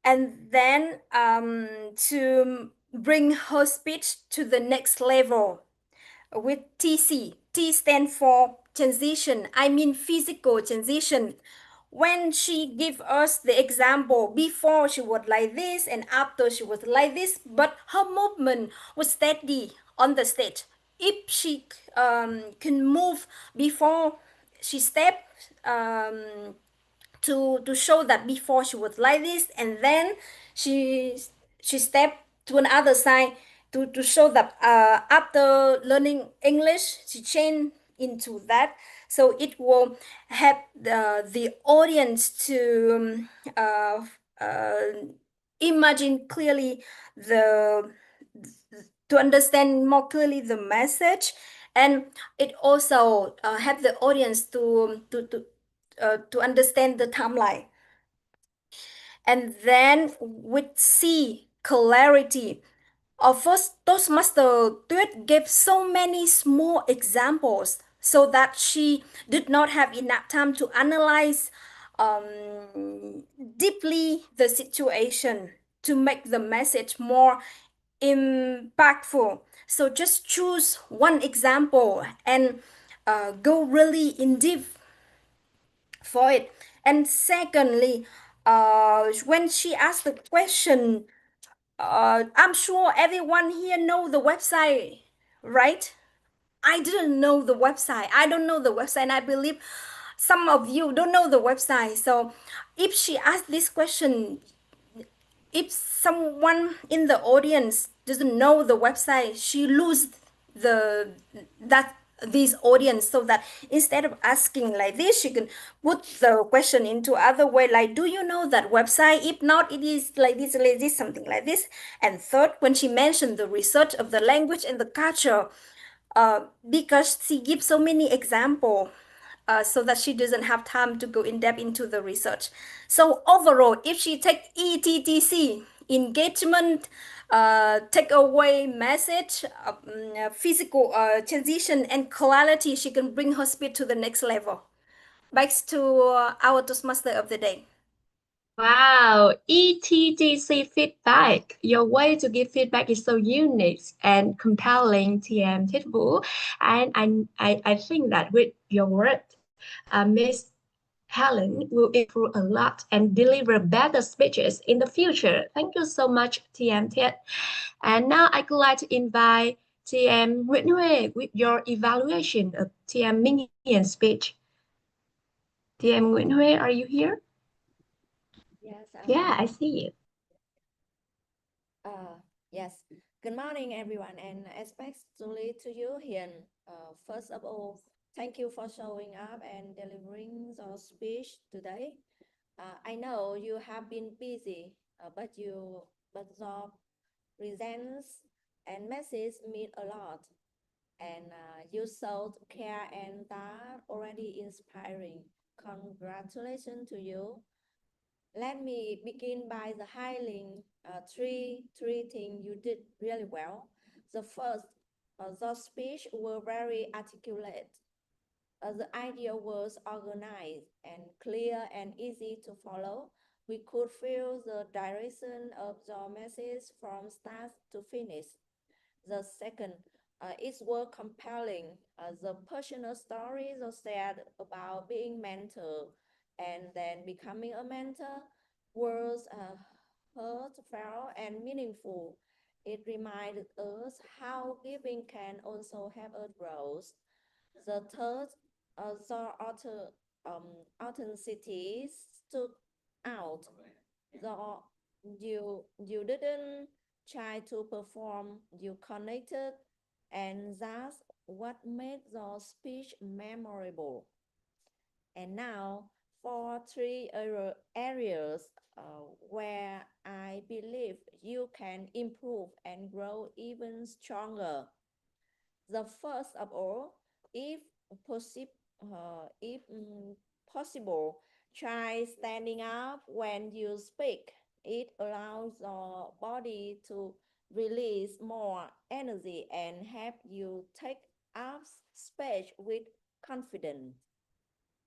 And then to bring her speech to the next level with TC. T stand for transition. I mean physical transition. When she give us the example, before she was like this and after she was like this, but her movement was steady on the stage. If she can move before she stepped, to show that before she was like this, and then she she stepped to another side to show that after learning English she changed into that, so it will help the audience to imagine clearly the to understand more clearly the message, and it also help the audience to understand the timeline. And then with C, clarity. First, Toastmaster Tuyết gave so many small examples so that she did not have enough time to analyze deeply the situation to make the message more impactful. So just choose one example and go really in deep for it. And secondly, when she asked the question, I'm sure everyone here know the website, right? I didn't know the website. I don't know the website, and I believe some of you don't know the website. So if she asked this question, if someone in the audience doesn't know the website, she lose the that this audience, so that instead of asking like this, she can put the question into other way, like, do you know that website? If not, it is like this, something like this. And third, when she mentioned the research of the language and the culture, because she gives so many examples, so that she doesn't have time to go in depth into the research. So overall, if she take ETTC, engagement, takeaway message, physical transition, and clarity, she can bring her speed to the next level. Back to our Toastmaster of the day. Wow, ETTC feedback. Your way to give feedback is so unique and compelling, TM Thiết Vũ. And I think that with your word, Miss Helen will improve a lot and deliver better speeches in the future. Thank you so much, TM Ted. And now I would like to invite TM Nguyễn Huê with your evaluation of TM Minh Hien's speech. TM Nguyễn Huê, are you here? Yes, Yeah, I see you. Yes. Good morning, everyone, and especially to you, Hiền. First of all, thank you for showing up and delivering your speech today. I know you have been busy, but your presence and message mean a lot, and you showed care, and that already inspiring. Congratulations to you. Let me begin by the highlighting three things you did really well. The first, the speech were very articulate. The idea was organized and clear and easy to follow. We could feel the direction of the message from start to finish. The second, it was compelling. The personal stories are said about being mentor and then becoming a mentor was heartfelt and meaningful. It reminded us how giving can also help us grow. The third, the authenticity stood out. The you didn't try to perform, you connected, and that's what made the speech memorable. And now for three areas where I believe you can improve and grow even stronger. The first of all, if possible, try standing up when you speak. It allows your body to release more energy and help you take up space with confidence.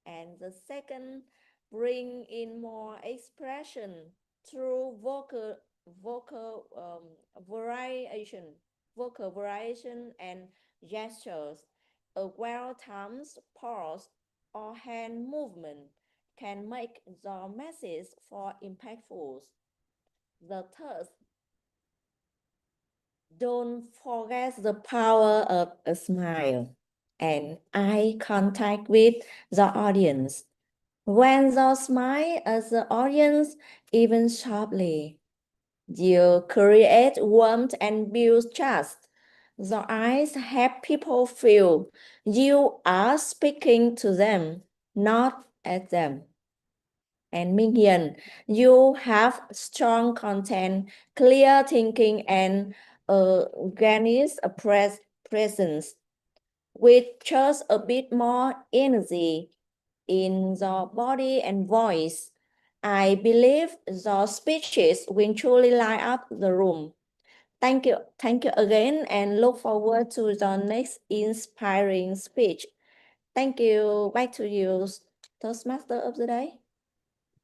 And the second, bring in more expression through vocal variation, vocal variation and gestures. A well-timed pause or hand movement can make the message for impactful. The third, don't forget the power of a smile and eye contact with the audience. When you smile at the audience, even sharply, you create warmth and build trust. The eyes help people feel you are speaking to them, not at them. And Minh Hiền, you have strong content, clear thinking, and organic presence with just a bit more energy in the body and voice. I believe the speeches will truly light up the room. Thank you again, and look forward to the next inspiring speech. Thank you. Back to you, Toastmaster of the day.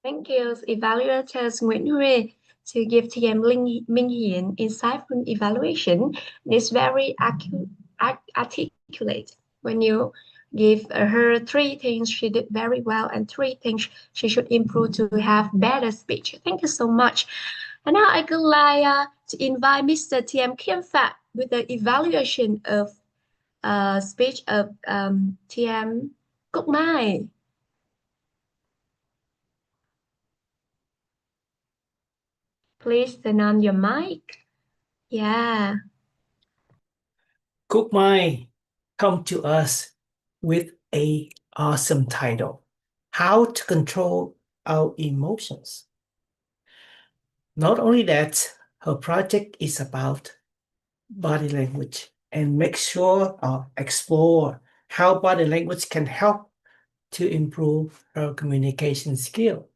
Thank you, evaluators Nguyễn Huê, to give TM Minh Hiền insightful evaluation. It's very articulate when you give her three things she did very well and three things she should improve to have better speech. Thank you so much. And now I would like to invite Mr. TM Kim Pham with the evaluation of speech of TM Cúc Mai. Please turn on your mic. Yeah. Cúc Mai come to us with a awesome title, How to Control Our Emotions. Not only that, her project is about body language and make sure or explore how body language can help to improve her communication skill.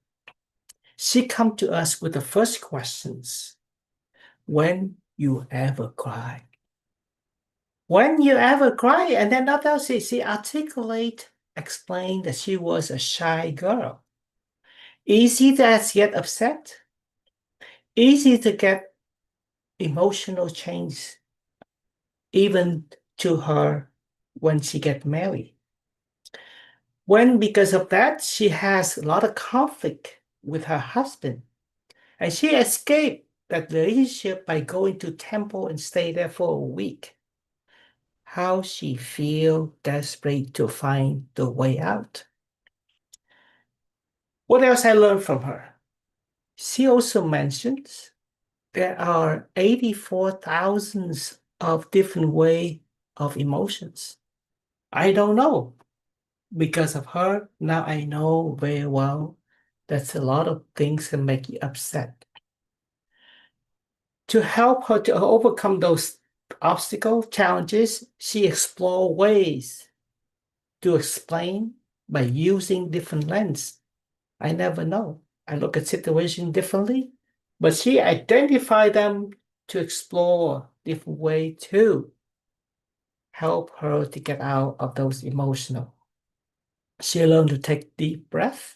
She come to us with the first questions. When you ever cry? When you ever cry? And then after she articulate, explained that she was a shy girl. Easy to get upset. Easy to get emotional change, even to her when she get married. When, because of that, she has a lot of conflict with her husband. And she escaped that relationship by going to temple and stay there for a week. How she feel desperate to find the way out. What else I learned from her? She also mentions there are 84,000 of different way of emotions. I don't know. Because of her, now I know very well that's a lot of things can make you upset. To help her to overcome those obstacle challenges, she explore ways to explain by using different lens. I never know. I look at situation differently, but she identified them to explore different way to help her to get out of those emotional. She learned to take deep breath.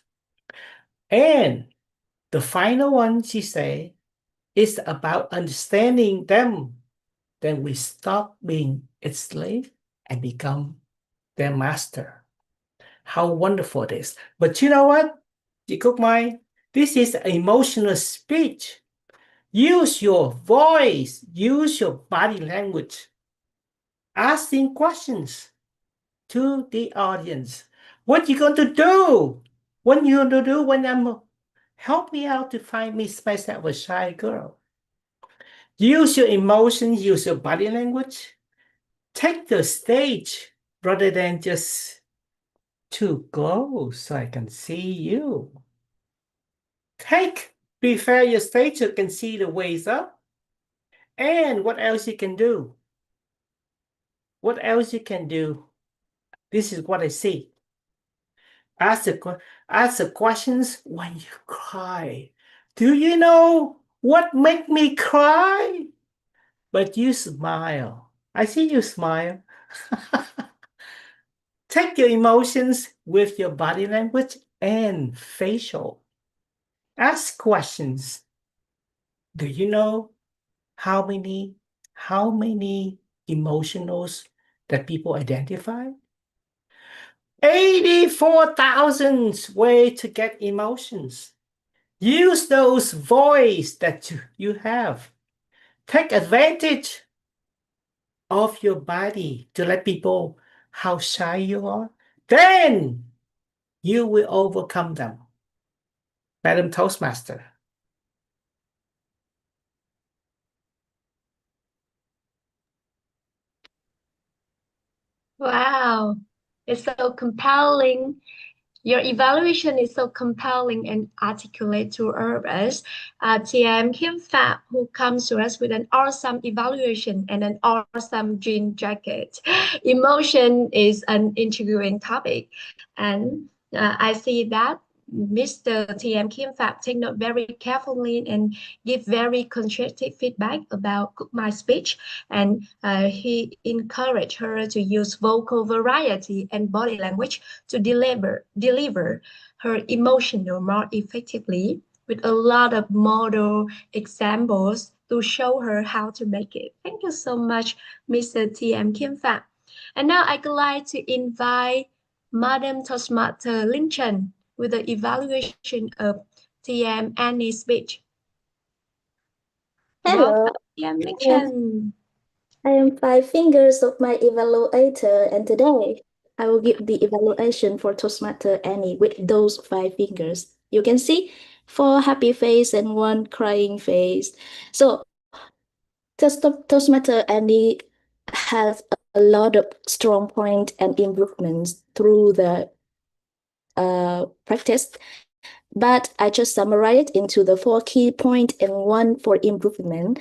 And the final one she say is about understanding them. Then we stop being its slave and become their master. How wonderful it is. But you know what? Jacob Mai, this is emotional speech. Use your voice, use your body language, asking questions to the audience. What you going to do? What you going to do when I'm help me out to find me myself a shy girl? Use your emotions, use your body language. Take the stage rather than just too close so I can see you. Prepare your stage so you can see the ways up. And what else you can do? What else you can do? This is what I see. Ask the questions when you cry. Do you know what make me cry? But you smile. I see you smile. Take your emotions with your body language and facial. Ask questions. Do you know how many emotionals that people identify? 84,000 way to get emotions. Use those voice that you have. Take advantage of your body to let people how shy you are. Then you will overcome them. Madam Toastmaster. Wow, it's so compelling. Your evaluation is so compelling and articulate to us. TM Kim Fab, who comes to us with an awesome evaluation and an awesome jean jacket. Emotion is an intriguing topic, and I see that Mr. TM Kim Fab take note very carefully and give very constructive feedback about my speech, and he encouraged her to use vocal variety and body language to deliver her emotional more effectively with a lot of model examples to show her how to make it. Thank you so much, Mr. T.M. Kim Pham. And now I'd like to invite Madam Toastmaster Lin Chen with the evaluation of T.M. Annie's speech. Hello, Welcome, T.M. Lin Chen. I am five fingers of my evaluator, and today I will give the evaluation for Toastmaster Annie with those five fingers. You can see four happy face and one crying face. So Toastmaster Annie has a lot of strong point and improvements through the practice, but I just summarize it into the four key point and one for improvement.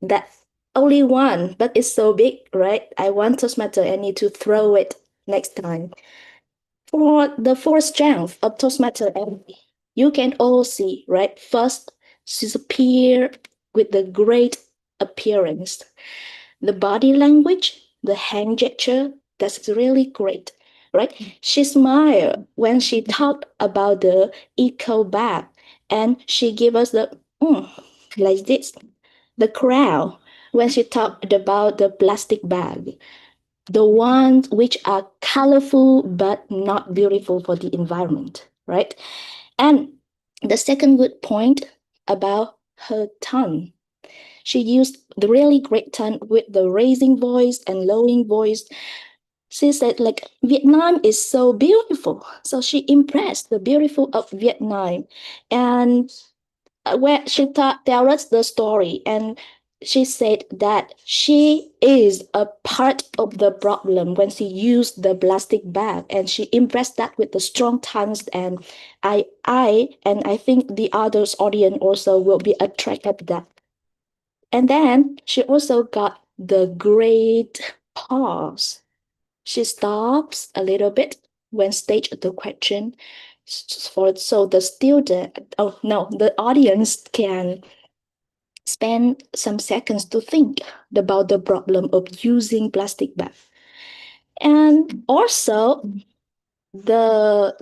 That's only one, but it's so big, right? I want Toastmaster Annie to throw it next time. For the four strength of Toastmaster Annie, you can all see, right? First, she's appear with the great appearance. The body language, the hand gesture, that's really great, right? She smiled when she talked about the eco bag, and she gave us the like this. The crowd when she talked about the plastic bag. the ones which are colorful but not beautiful for the environment, right? And the second good point about her tone. She used the really great tone with the raising voice and lowering voice. She said, like, Vietnam is so beautiful. So she impressed the beautiful of Vietnam. And where she tell us the story, and she said that she is a part of the problem when she used the plastic bag, and she impressed that with the strong tongues. And I think the others audience also will be attracted to that. And then she also got the great pause. She stops a little bit when stage the question for so the student, oh no, the audience can spend some seconds to think about the problem of using plastic bag. And also the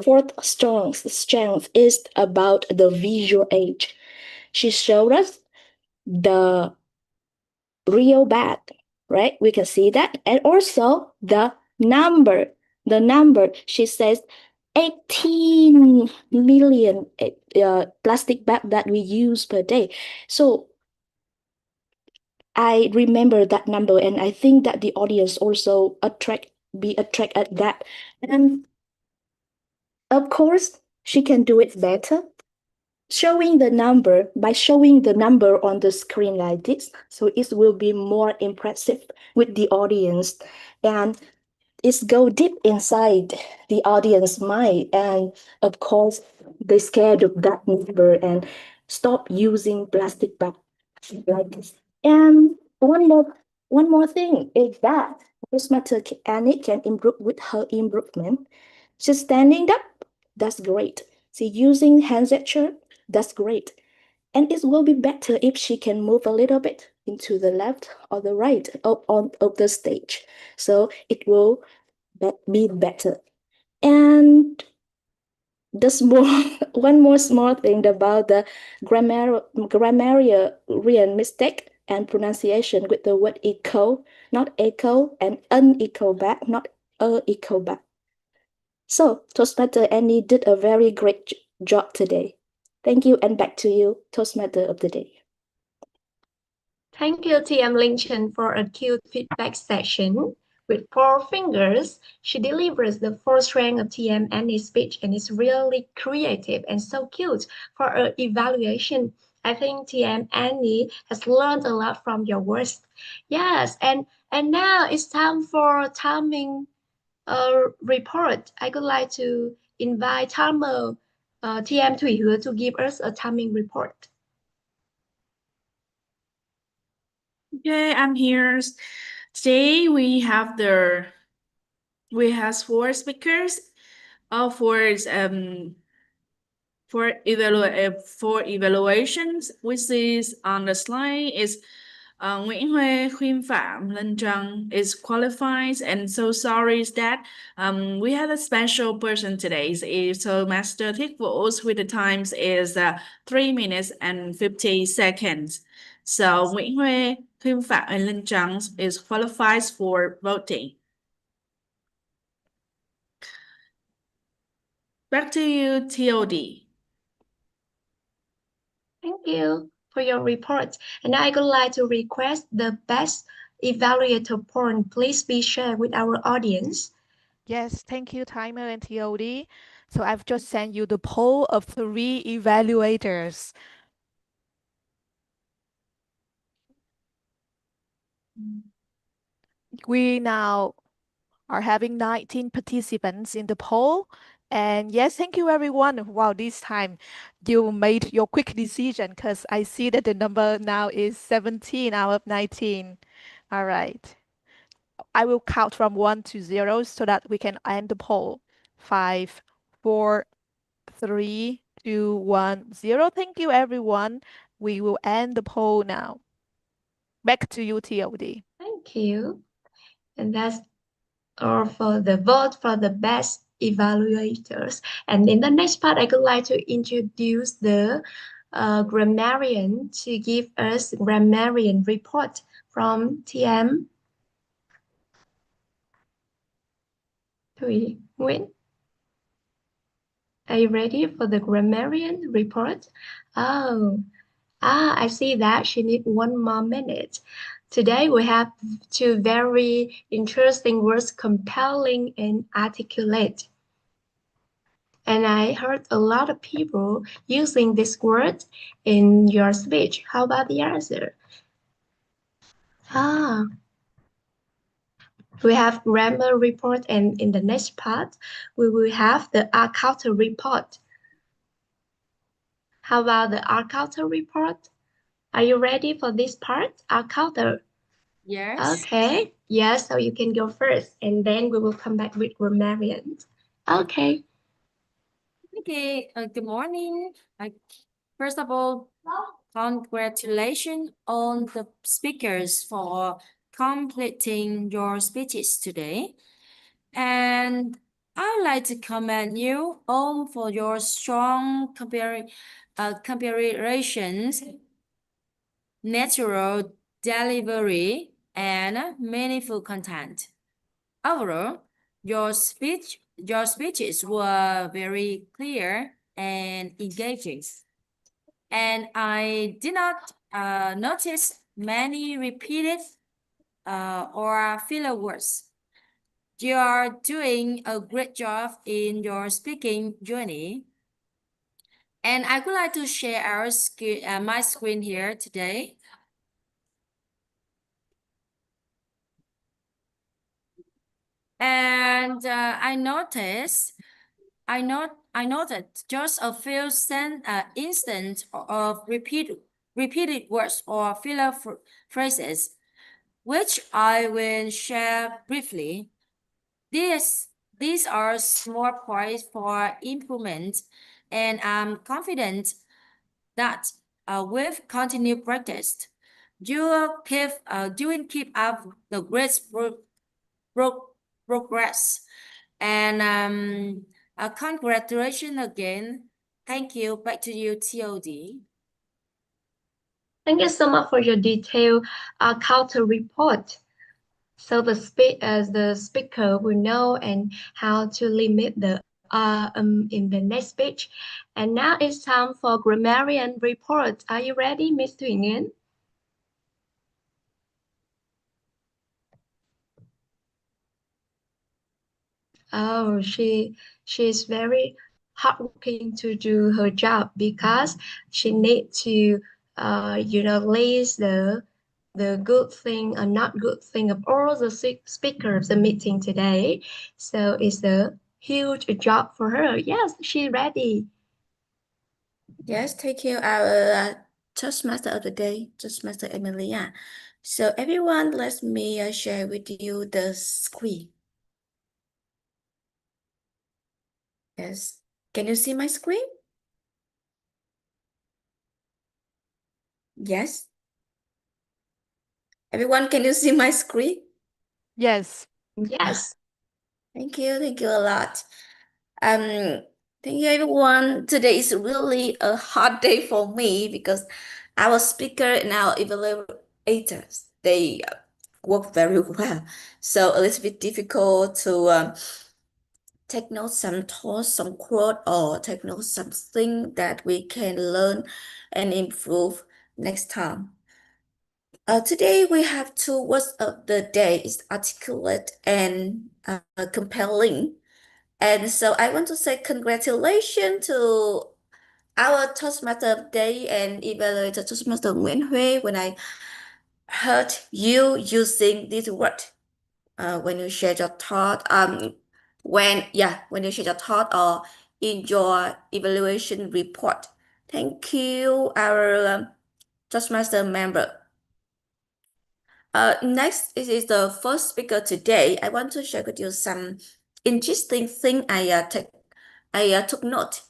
fourth strength is about the visual age. She showed us the real bag, right? We can see that. And also the number, she says 18 million plastic bag that we use per day. So I remember that number, and I think that the audience also be attracted at that. And of course, she can do it better. Showing the number by showing the number on the screen like this, so it will be more impressive with the audience, and it's go deep inside the audience mind, and of course they scared of that number and stop using plastic bag like this. And one more thing is that this matter Annie can improve with her improvement. She's standing up, that's great. She's using hand gesture, that's great. And it will be better if she can move a little bit into the left or the right of the stage. So it will be better. And the small one more small thing about the grammarian mistake and pronunciation with the word echo, not echo, and unequal back, not equal back. So Toastmaster Annie did a very great job today. Thank you, and back to you, Toastmaster of the day. Thank you, TM Lincoln, for a cute feedback session. With 4 fingers, she delivers the fourth strand of TM Annie's speech, and it's really creative and so cute for an evaluation. I think TM Annie has learned a lot from your words. Yes, and now it's time for timing report. I would like to invite timer TM Thủy Hứa to give us a timing report. Okay, I'm here. Today we have four speakers. For evaluations, which is on the slide, is Nguyễn Huê, Khuyên Phạm, Lân Trăng is qualified, and so sorry is that we have a special person today. So Master Thiết Vũ with the times is 3 minutes and 50 seconds. So Nguyễn Huê, Khuyên Phạm, and Lân Trăng is qualified for voting. Back to you, TOD. Thank you for your report. And I would like to request the best evaluator point. Please be shared with our audience. Yes, thank you, Timer and TOD. So I've just sent you the poll of 3 evaluators. We now are having 19 participants in the poll. And yes, thank you everyone. Wow, this time you made your quick decision because I see that the number now is 17 out of 19. All right. I will count from 1 to 0 so that we can end the poll. 5, 4, 3, 2, 1, 0. Thank you everyone. We will end the poll now. Back to you, TOD. Thank you. And that's all for the vote for the best evaluators. And in the next part, I would like to introduce the grammarian to give us grammarian report from TM Thủy Nguyễn. Are you ready for the grammarian report? I see that she needs one more minute. Today we have two very interesting words, compelling and articulate. And I heard a lot of people using this word in your speech. How about the answer? We have grammar report, and in the next part, we will have the culture report. How about the culture report? Are you ready for this part, culture? Yes. Okay. Yes, so you can go first, and then we will come back with grammarians. Okay. Okay, good morning. First of all, congratulations on the speakers for completing your speeches today. And I'd like to commend you all for your strong comparisons, natural delivery, and meaningful content. Overall, your speeches were very clear and engaging. And I did not notice many repeated or filler words. You are doing a great job in your speaking journey. And I would like to share my screen here today. And I noted just a few instances of repeated words or filler phrases, which I will share briefly. These are small points for improvement, and I'm confident that with continued practice, you will keep up the great progress. And congratulations again. Thank you. Back to you, TOD. Thank you so much for your detailed culture report. So the speaker will know and how to limit the in the next speech. And now it's time for grammarian report. Are you ready, Miss Thủy Nguyen? Oh, she's very hardworking to do her job because she need to list the good thing or not good thing of all the speakers of the meeting today. So it's a huge job for her. Yes, she's ready. Yes, thank you, our Toastmaster of the day, Toastmaster Emilia. So everyone, let me share with you the screen. Yes, can you see my screen? Yes. Everyone, can you see my screen? Yes. Yes. Thank you a lot. Thank you everyone. Today is really a hard day for me because our speaker and our evaluators, they work very well. So a little bit difficult to take note some thoughts, some quote, or take note something that we can learn and improve next time. Today we have two words of the day is articulate and compelling. And so I want to say congratulations to our Toastmaster of the day and evaluator Toastmaster Nguyễn Huê when I heard you using this word when you share your thought when you share your thought or in your evaluation report. Thank you, our Toastmaster member. Next is the first speaker today. I want to share with you some interesting thing I took note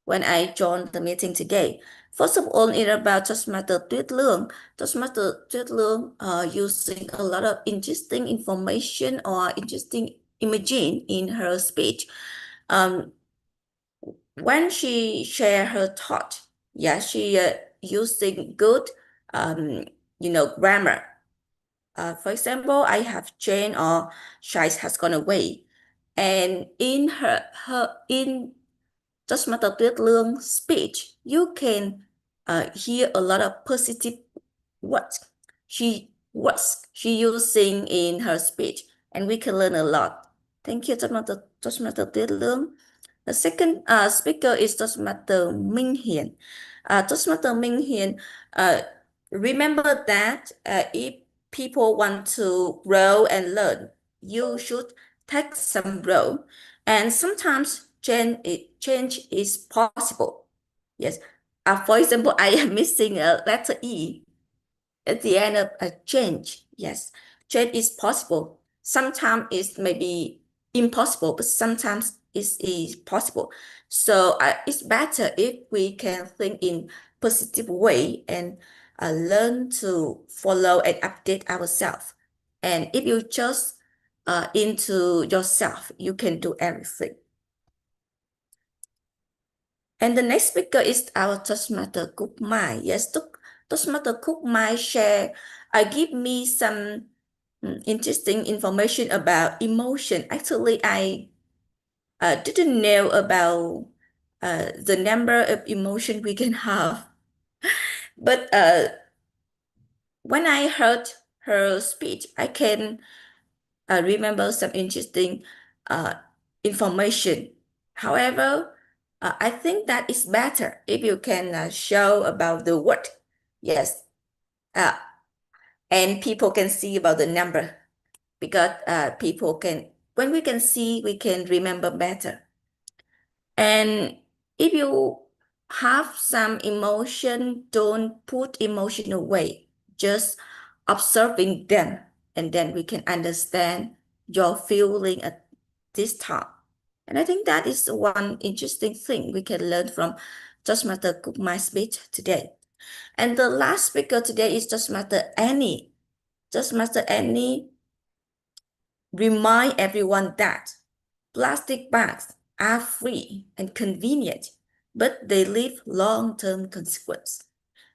when I joined the meeting today. First of all, it's about Toastmaster Tuyết Lương. Toastmaster Tuyết Lương using a lot of interesting information or interesting imaging in her speech. When she share her thought, she using good grammar. For example, I have Jane or Shais has gone away. And in in Toastmaster Tuyết Lương speech, you can hear a lot of positive words she using in her speech, and we can learn a lot. Thank you, Toastmaster Tuyết Lương. The second speaker is Toastmaster Minh Hiền. Toastmaster Minh Hiền, remember that if people want to grow and learn, you should take some role, and sometimes change is possible. Yes. For example, I am missing a letter E at the end of a change. Yes, change is possible. Sometimes it may be impossible, but sometimes it is possible. So it's better if we can think in positive way and learn to follow and update ourselves. And if you just into yourself, you can do everything. And the next speaker is our Toastmaster Cook Mai. Yes, Toastmaster Cook Mai share, give me some interesting information about emotion. Actually, I didn't know about the number of emotion we can have. But when I heard her speech, I can remember some interesting information. However, I think that it's better if you can show about the word. Yes. And people can see about the number, because people can, when we can see, we can remember better. And if you have some emotion, don't put emotion away, just observing them, and then we can understand your feeling at this time. And I think that is one interesting thing we can learn from Toastmaster Cook My speech today. And the last speaker today is Toastmaster Annie. Toastmaster Annie remind everyone that plastic bags are free and convenient, but they leave long-term consequence.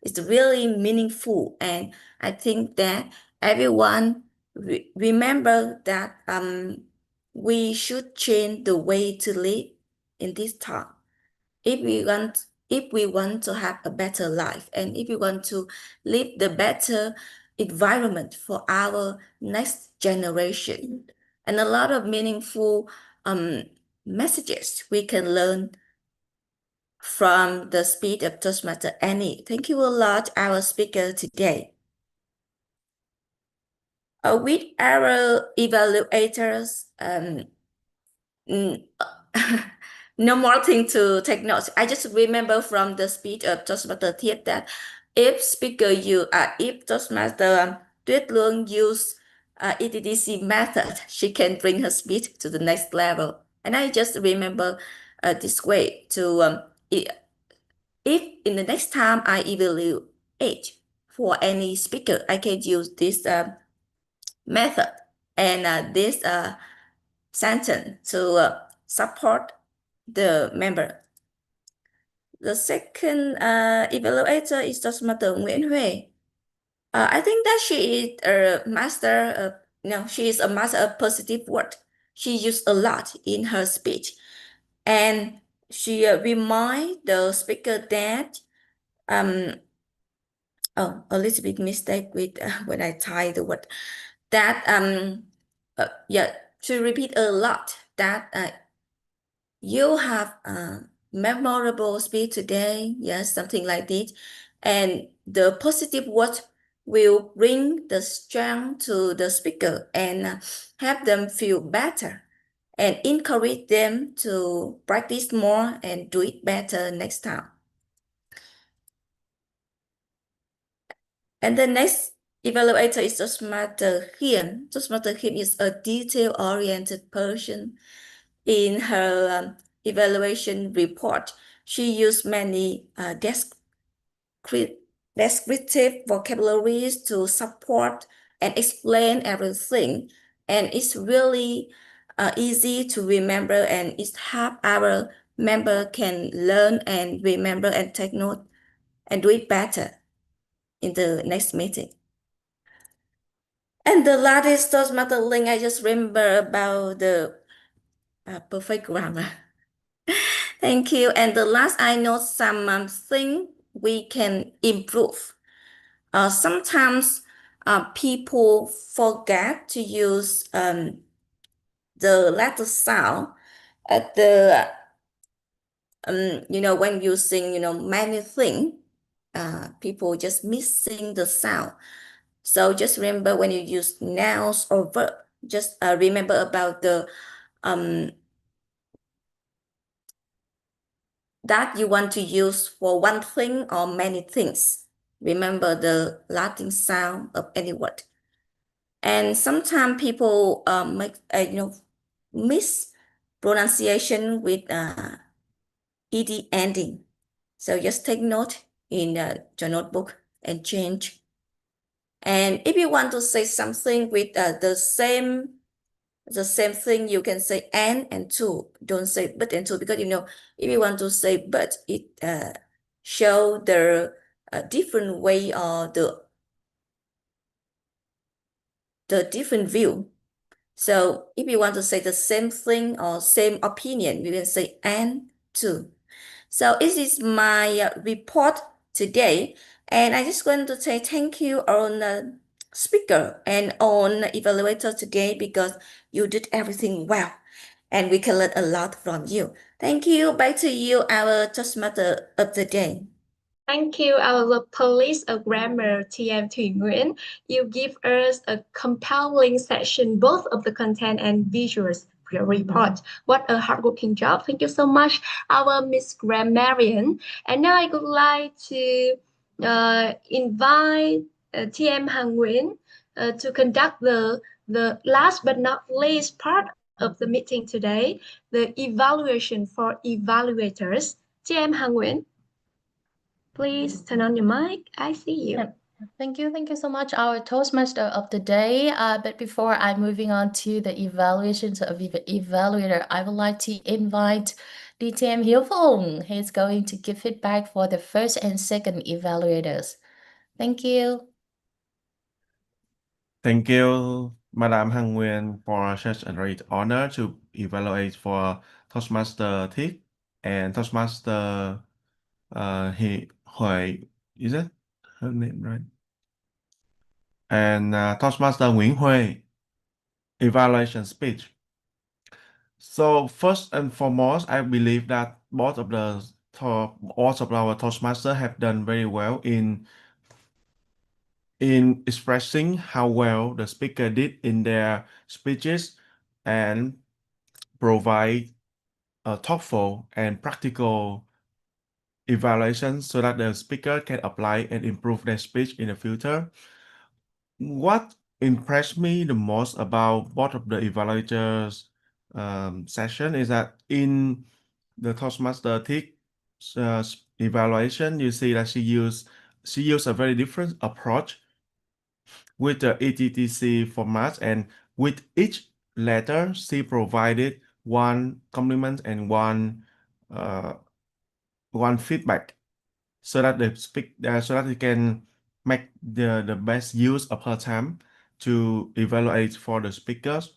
It's really meaningful, and I think that everyone remember that we should change the way to live in this time. If we want to have a better life, and if we want to live the better environment for our next generation, and a lot of meaningful messages we can learn from the speech of Toastmaster Annie. Thank you a lot, our speaker today. With our evaluators, no more thing to take notes. I just remember from the speech of Toastmaster Thiet that if Toastmaster Tuyết Lương use ETDC method, she can bring her speech to the next level. And I just remember this way to if in the next time I evaluate for any speaker, I can use this method and this sentence to support the member. The second evaluator is Toastmaster Nguyễn Huệ. I think that she is a master of, no, she is a master of positive word. She used a lot in her speech. And she remind the speaker that, oh, a little bit mistake with when I type the word, that, yeah, she repeat a lot that you have a memorable speech today, yes, something like this. And the positive word will bring the strength to the speaker and help them feel better and encourage them to practice more and do it better next time. And the next evaluator is Toastmaster Hiền. Toastmaster Hiền is a detail-oriented person. In her evaluation report, she used many descriptive vocabularies to support and explain everything. And it's really easy to remember, and it's help our member can learn and remember and take note and do it better in the next meeting. And the latest Toastmaster link, I just remember about the Perfect grammar. Thank you. And the last, I know some thing we can improve. Sometimes people forget to use the letter sound at the when using many things, people just missing the sound. So just remember when you use nouns or verb, just remember about the that you want to use for one thing or many things. Remember the Latin sound of any word. And sometimes people make miss pronunciation with ed ending. So just take note in your notebook and change. And if you want to say something with the same thing, you can say and to. Don't say but and to, because if you want to say but, it show the different way or the different view. So if you want to say the same thing or same opinion, you can say and to. So this is my report today, and I just want to say thank you on speaker and on evaluator today, because you did everything well, and we can learn a lot from you. Thank you. Back to you, our Toastmaster of the day. Thank you, our police of grammar, TM Thủy Nguyễn. You give us a compelling session, both of the content and visuals for your report. What a hardworking job. Thank you so much, our Miss Grammarian. And now I would like to invite TM Hằng Nguyễn to conduct the last but not least part of the meeting today, the evaluation for evaluators. TM Hằng Nguyễn. Please turn on your mic. I see you. Yeah. Thank you so much, our Toastmaster of the day. But before I'm moving on to the evaluations of evaluator, I would like to invite DTM Hiếu Phùng. He's going to give feedback for the first and second evaluators. Thank you. Thank you, Madam Hằng Nguyen, for such a great honor to evaluate for Toastmaster Thick and Toastmaster Huệ, is it her name, right? And Toastmaster Nguyễn Huệ evaluation speech. So first and foremost, I believe that both of our Toastmasters have done very well in expressing how well the speaker did in their speeches and provide a thoughtful and practical evaluation so that the speaker can apply and improve their speech in the future. What impressed me the most about both of the evaluators session is that in the Toastmaster TIC evaluation, you see that she used a very different approach with the ETTC format, and with each letter, she provided one compliment and one feedback, so that so that you can make the best use of her time to evaluate for the speakers.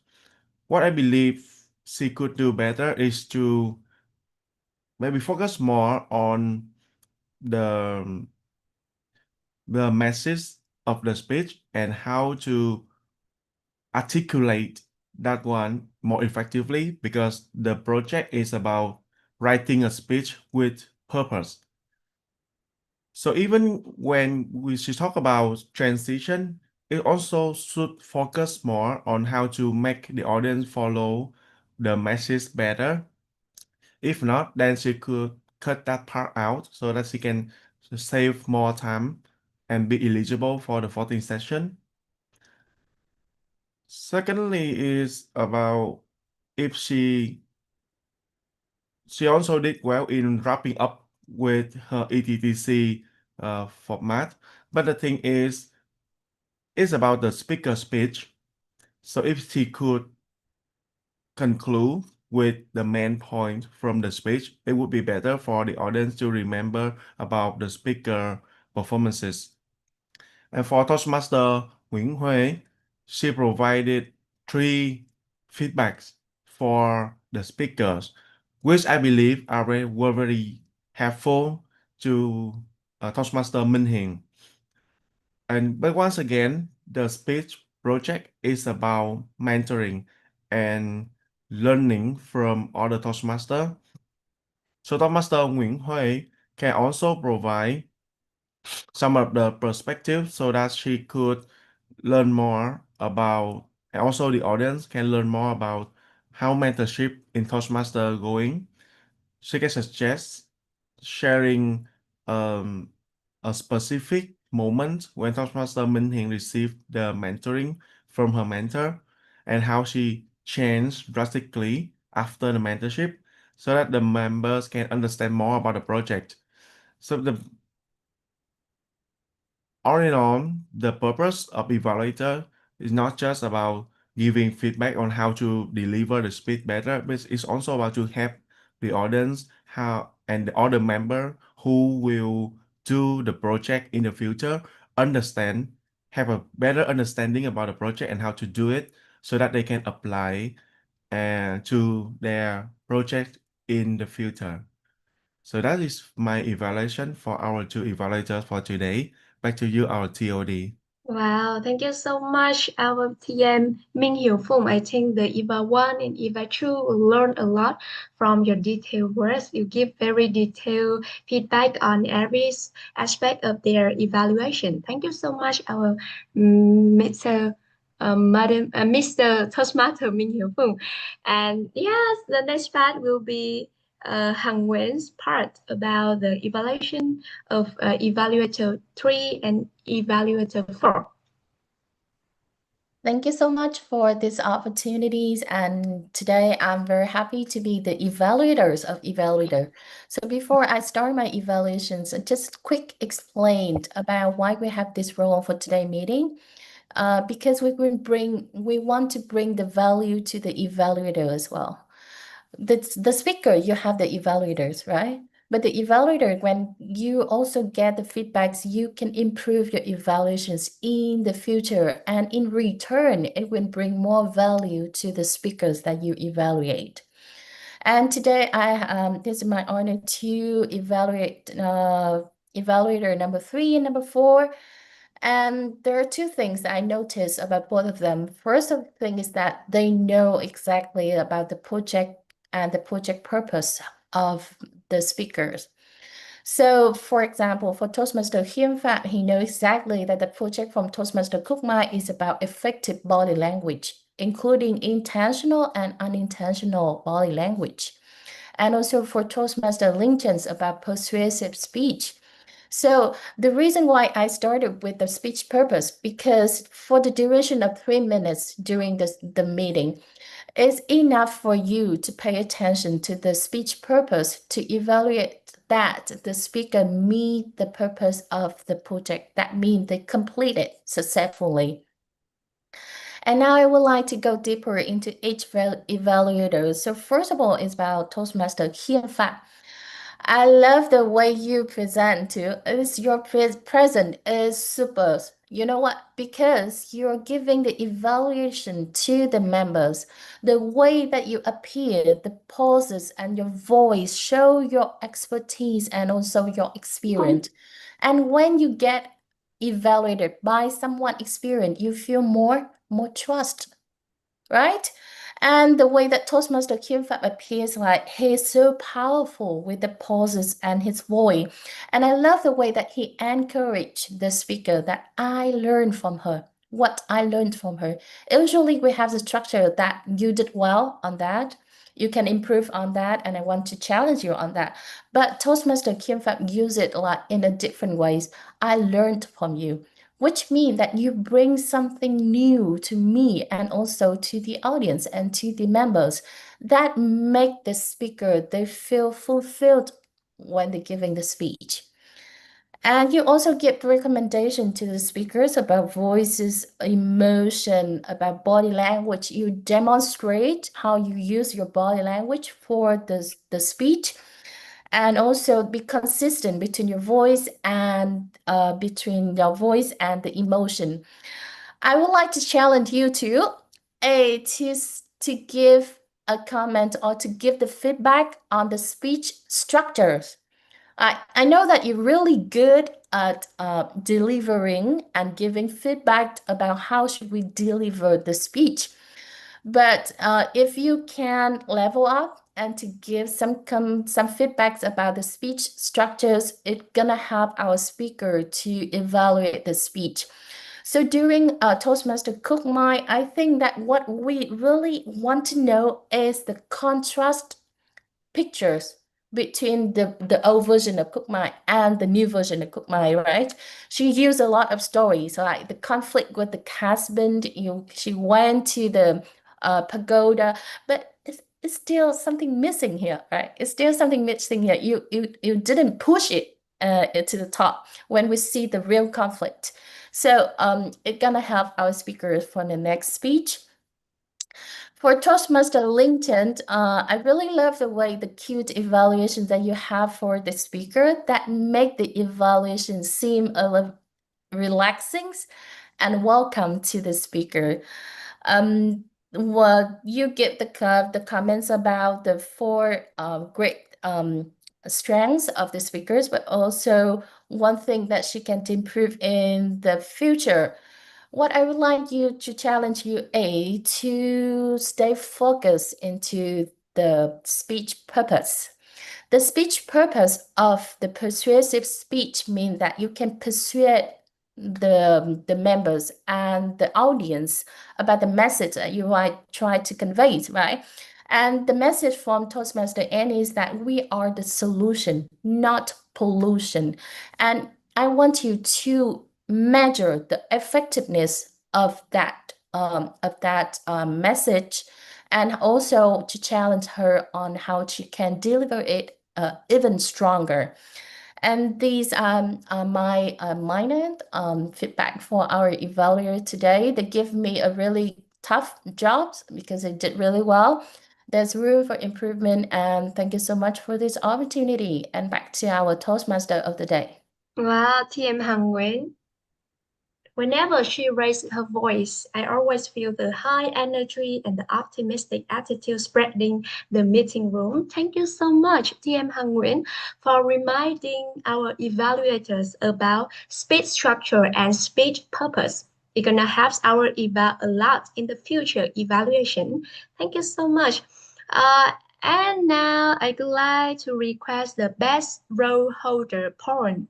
What I believe she could do better is to maybe focus more on the the message of the speech and how to articulate that one more effectively, because the project is about writing a speech with purpose. So even when we should talk about transition, it also should focus more on how to make the audience follow the message better. If not, then she could cut that part out so that she can save more time and be eligible for the 14th session. Secondly is about if she also did well in wrapping up with her ETTC format, but the thing is, it's about the speaker speech. So if she could conclude with the main point from the speech, it would be better for the audience to remember about the speaker performances. And for Toastmaster Nguyễn Huệ, she provided 3 feedbacks for the speakers, which I believe are were very helpful to Toastmaster Minh Hing. But once again, the speech project is about mentoring and learning from other Toastmaster. So Toastmaster Nguyễn Huệ can also provide some of the perspective so that she could learn more about, and also the audience can learn more about how mentorship in Toastmaster going. She can suggest sharing a specific moment when Toastmaster Minh Hing received the mentoring from her mentor and how she changed drastically after the mentorship so that the members can understand more about the project. So all in all, the purpose of evaluator is not just about giving feedback on how to deliver the speech better, but it's also about to help the audience how and the other member who will do the project in the future have a better understanding about the project and how to do it so that they can apply to their project in the future. So that is my evaluation for our two evaluators for today. Back to you, our TOD. Wow, thank you so much, our TM Minh Hiểu Phùng. I think the EVA 1 and EVA 2 will learn a lot from your detailed words. You give very detailed feedback on every aspect of their evaluation. Thank you so much, our Mr. Mr. Toastmaster Minh Hiểu Phùng. And yes, the next part will be Hằng Nguyen's part about the evaluation of evaluator 3 and evaluator 4. Thank you so much for these opportunities. And today I'm very happy to be the evaluators of evaluator. So before I start my evaluations, just quick explained about why we have this role for today's meeting. Because we want to bring the value to the evaluator as well. The speaker, you have the evaluators, right? But the evaluator, when you also get the feedbacks, you can improve your evaluations in the future. And in return, it will bring more value to the speakers that you evaluate. And today, this is my honor to evaluate evaluator number 3 and number 4. And there are two things that I noticed about both of them. First thing is that they know exactly about the project and the project purpose of the speakers. So, for example, for Toastmaster Hiêm Phạm, he knows exactly that the project from Toastmaster Cúc Mai is about effective body language, including intentional and unintentional body language. And also for Toastmaster Lincoln's about persuasive speech. So the reason why I started with the speech purpose, because for the duration of 3 minutes during the meeting, it's enough for you to pay attention to the speech purpose to evaluate that the speaker meet the purpose of the project. That means they complete it successfully. And now I would like to go deeper into each evaluator. So first of all, it's about Toastmaster Hiêm Phạm. I love the way you present too. Your present is super. You know what? Because you're giving the evaluation to the members. The way that you appear, the poses and your voice show your expertise and also your experience. And when you get evaluated by someone experienced, you feel more trust, right? And the way that Toastmaster Hiêm Phạm appears, like he's so powerful with the pauses and his voice. And I love the way that he encouraged the speaker that I learned from her, what I learned from her. Usually we have the structure that you did well on that. You can improve on that, and I want to challenge you on that. But Toastmaster Hiêm Phạm use it like in a different ways. I learned from you, which means that you bring something new to me and also to the audience and to the members that make the speaker, they feel fulfilled when they're giving the speech. And you also give recommendation to the speakers about voices, emotion, about body language. You demonstrate how you use your body language for the speech, and also be consistent between your voice and the emotion. I would like to challenge you to give a comment or to give the feedback on the speech structures. I know that you're really good at delivering and giving feedback about how should we deliver the speech. But if you can level up and to give some feedbacks about the speech structures, it's gonna help our speaker to evaluate the speech. So during Toastmaster Cook My, I think that what we really want to know is the contrast pictures between the old version of Cook My and the new version of Cook My, right? She used a lot of stories, like the conflict with the husband. She went to the pagoda, but it's still something missing here, right? It's still something missing here. You didn't push it to the top when we see the real conflict. So it's gonna help our speakers for the next speech. For Toastmaster LinkedIn, I really love the way the cute evaluations that you have for the speaker that make the evaluation seem a little relaxing and welcome to the speaker. Well, you get the comments about the four great strengths of the speakers, but also one thing that she can improve in the future. What I would like you to challenge you, to stay focused into the speech purpose. The speech purpose of the persuasive speech means that you can persuade the members and the audience about the message that you might try to convey, right? And the message from Toastmaster Annie is that we are the solution, not pollution. And I want you to measure the effectiveness of that message, and also to challenge her on how she can deliver it even stronger. And these are my minor feedback for our evaluator today. They give me a really tough job because they did really well. There's room for improvement, and thank you so much for this opportunity. And back to our Toastmaster of the day. Wow, TM Hằng Nguyễn. Whenever she raises her voice, I always feel the high energy and the optimistic attitude spreading the meeting room. Thank you so much, TM Hằng Nguyễn, for reminding our evaluators about speech structure and speech purpose. It's gonna help our eval a lot in the future evaluation. Thank you so much. And now I'd like to request the best role holder poem.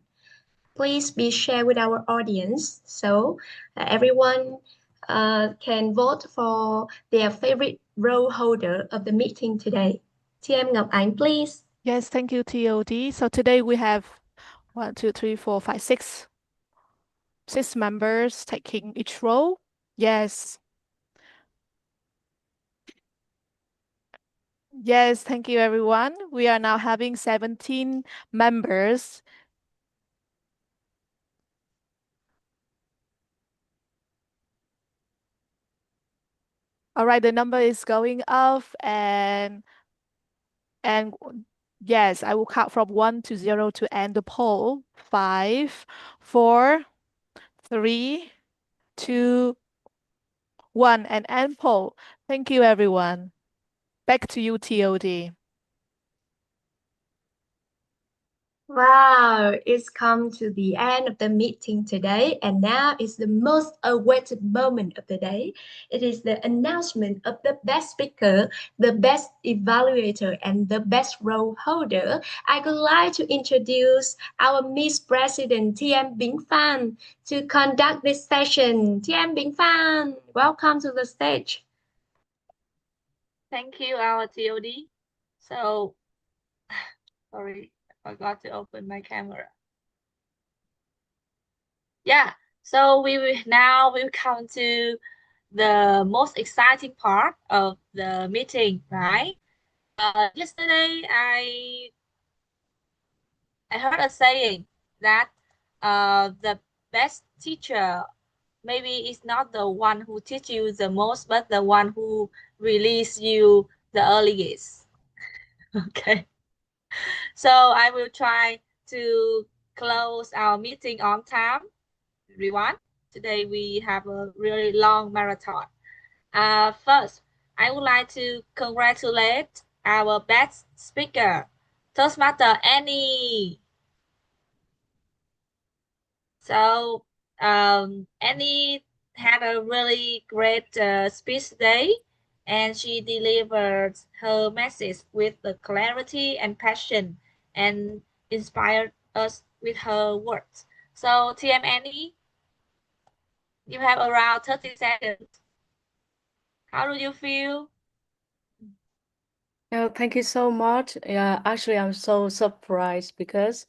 Please be shared with our audience so everyone can vote for their favorite role holder of the meeting today. TM Ngọc Ánh, please. Yes, thank you, TOD. So today we have 1, 2, 3, 4, 5, 6 members taking each role. Yes. Yes, thank you, everyone. We are now having 17 members. All right, the number is going up, and yes, I will count from 1 to 0 to end the poll. 5, 4, 3, 2, 1, and end poll. Thank you, everyone. Back to you, TOD. Wow, it's come to the end of the meeting today, and now is the most awaited moment of the day. It is the announcement of the best speaker, the best evaluator, and the best role holder. I would like to introduce our Miss President, TM Bing Phan, to conduct this session. TM Bing Phan, welcome to the stage. Thank you, our TOD. So, sorry, I forgot to open my camera. Yeah, so we will come to the most exciting part of the meeting, right? Yesterday, I heard a saying that the best teacher maybe is not the one who teach you the most, but the one who release you the earliest. Okay. So I will try to close our meeting on time, everyone. Today we have a really long marathon. First, I would like to congratulate our best speaker, Toastmaster Annie. So, Annie had a really great speech today, and she delivered her message with the clarity and passion, and inspired us with her words. So, TM Annie, you have around 30 seconds. How do you feel? Yeah, thank you so much. Yeah, actually, I'm so surprised because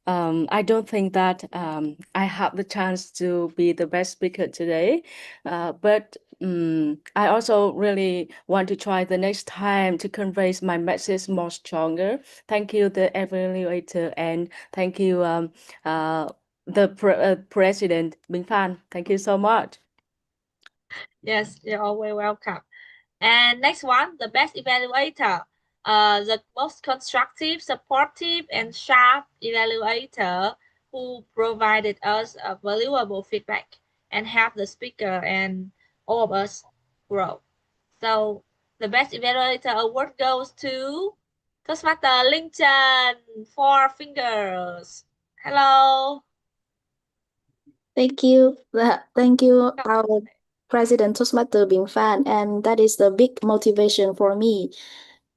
I don't think that I have the chance to be the best speaker today. But I also really want to try the next time to convey my message more stronger. Thank you, the evaluator, and thank you, President Bing Phan. Thank you so much. Yes, you're always welcome. And next one, the best evaluator. The most constructive, supportive, and sharp evaluator who provided us a valuable feedback and helped the speaker and all of us grow. So the best evaluator award goes to Toastmaster Linh Trần, 4 fingers. Hello. Thank you. Thank you, our President Toastmaster Bing Phan, and that is the big motivation for me.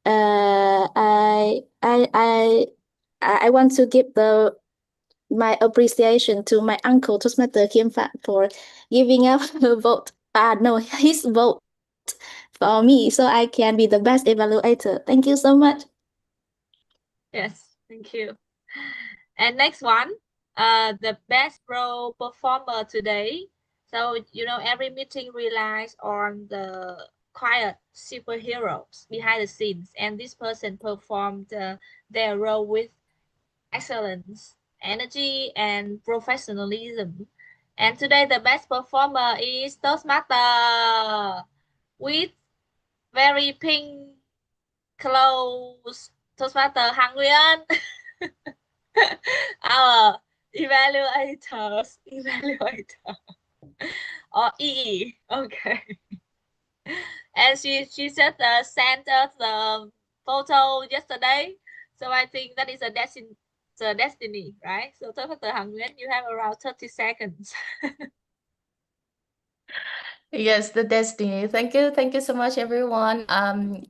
Uh, I I I I want to give my appreciation to my uncle Toastmaster Kim Phan for giving up her vote. No, his vote for me, so I can be the best evaluator. Thank you so much. Yes, thank you. And next one, the best role performer today. So, every meeting relies on the quiet superheroes behind the scenes, and this person performed their role with excellence, energy, and professionalism. And today, the best performer is Toastmaster with very pink clothes. Toastmaster Han Nguyen. Our evaluator or EE. Okay. And she said sent us the photo yesterday. So I think that is the destiny, right? So Dr. Hằng Nguyễn, you have around 30 seconds. Yes, the destiny. Thank you so much, everyone.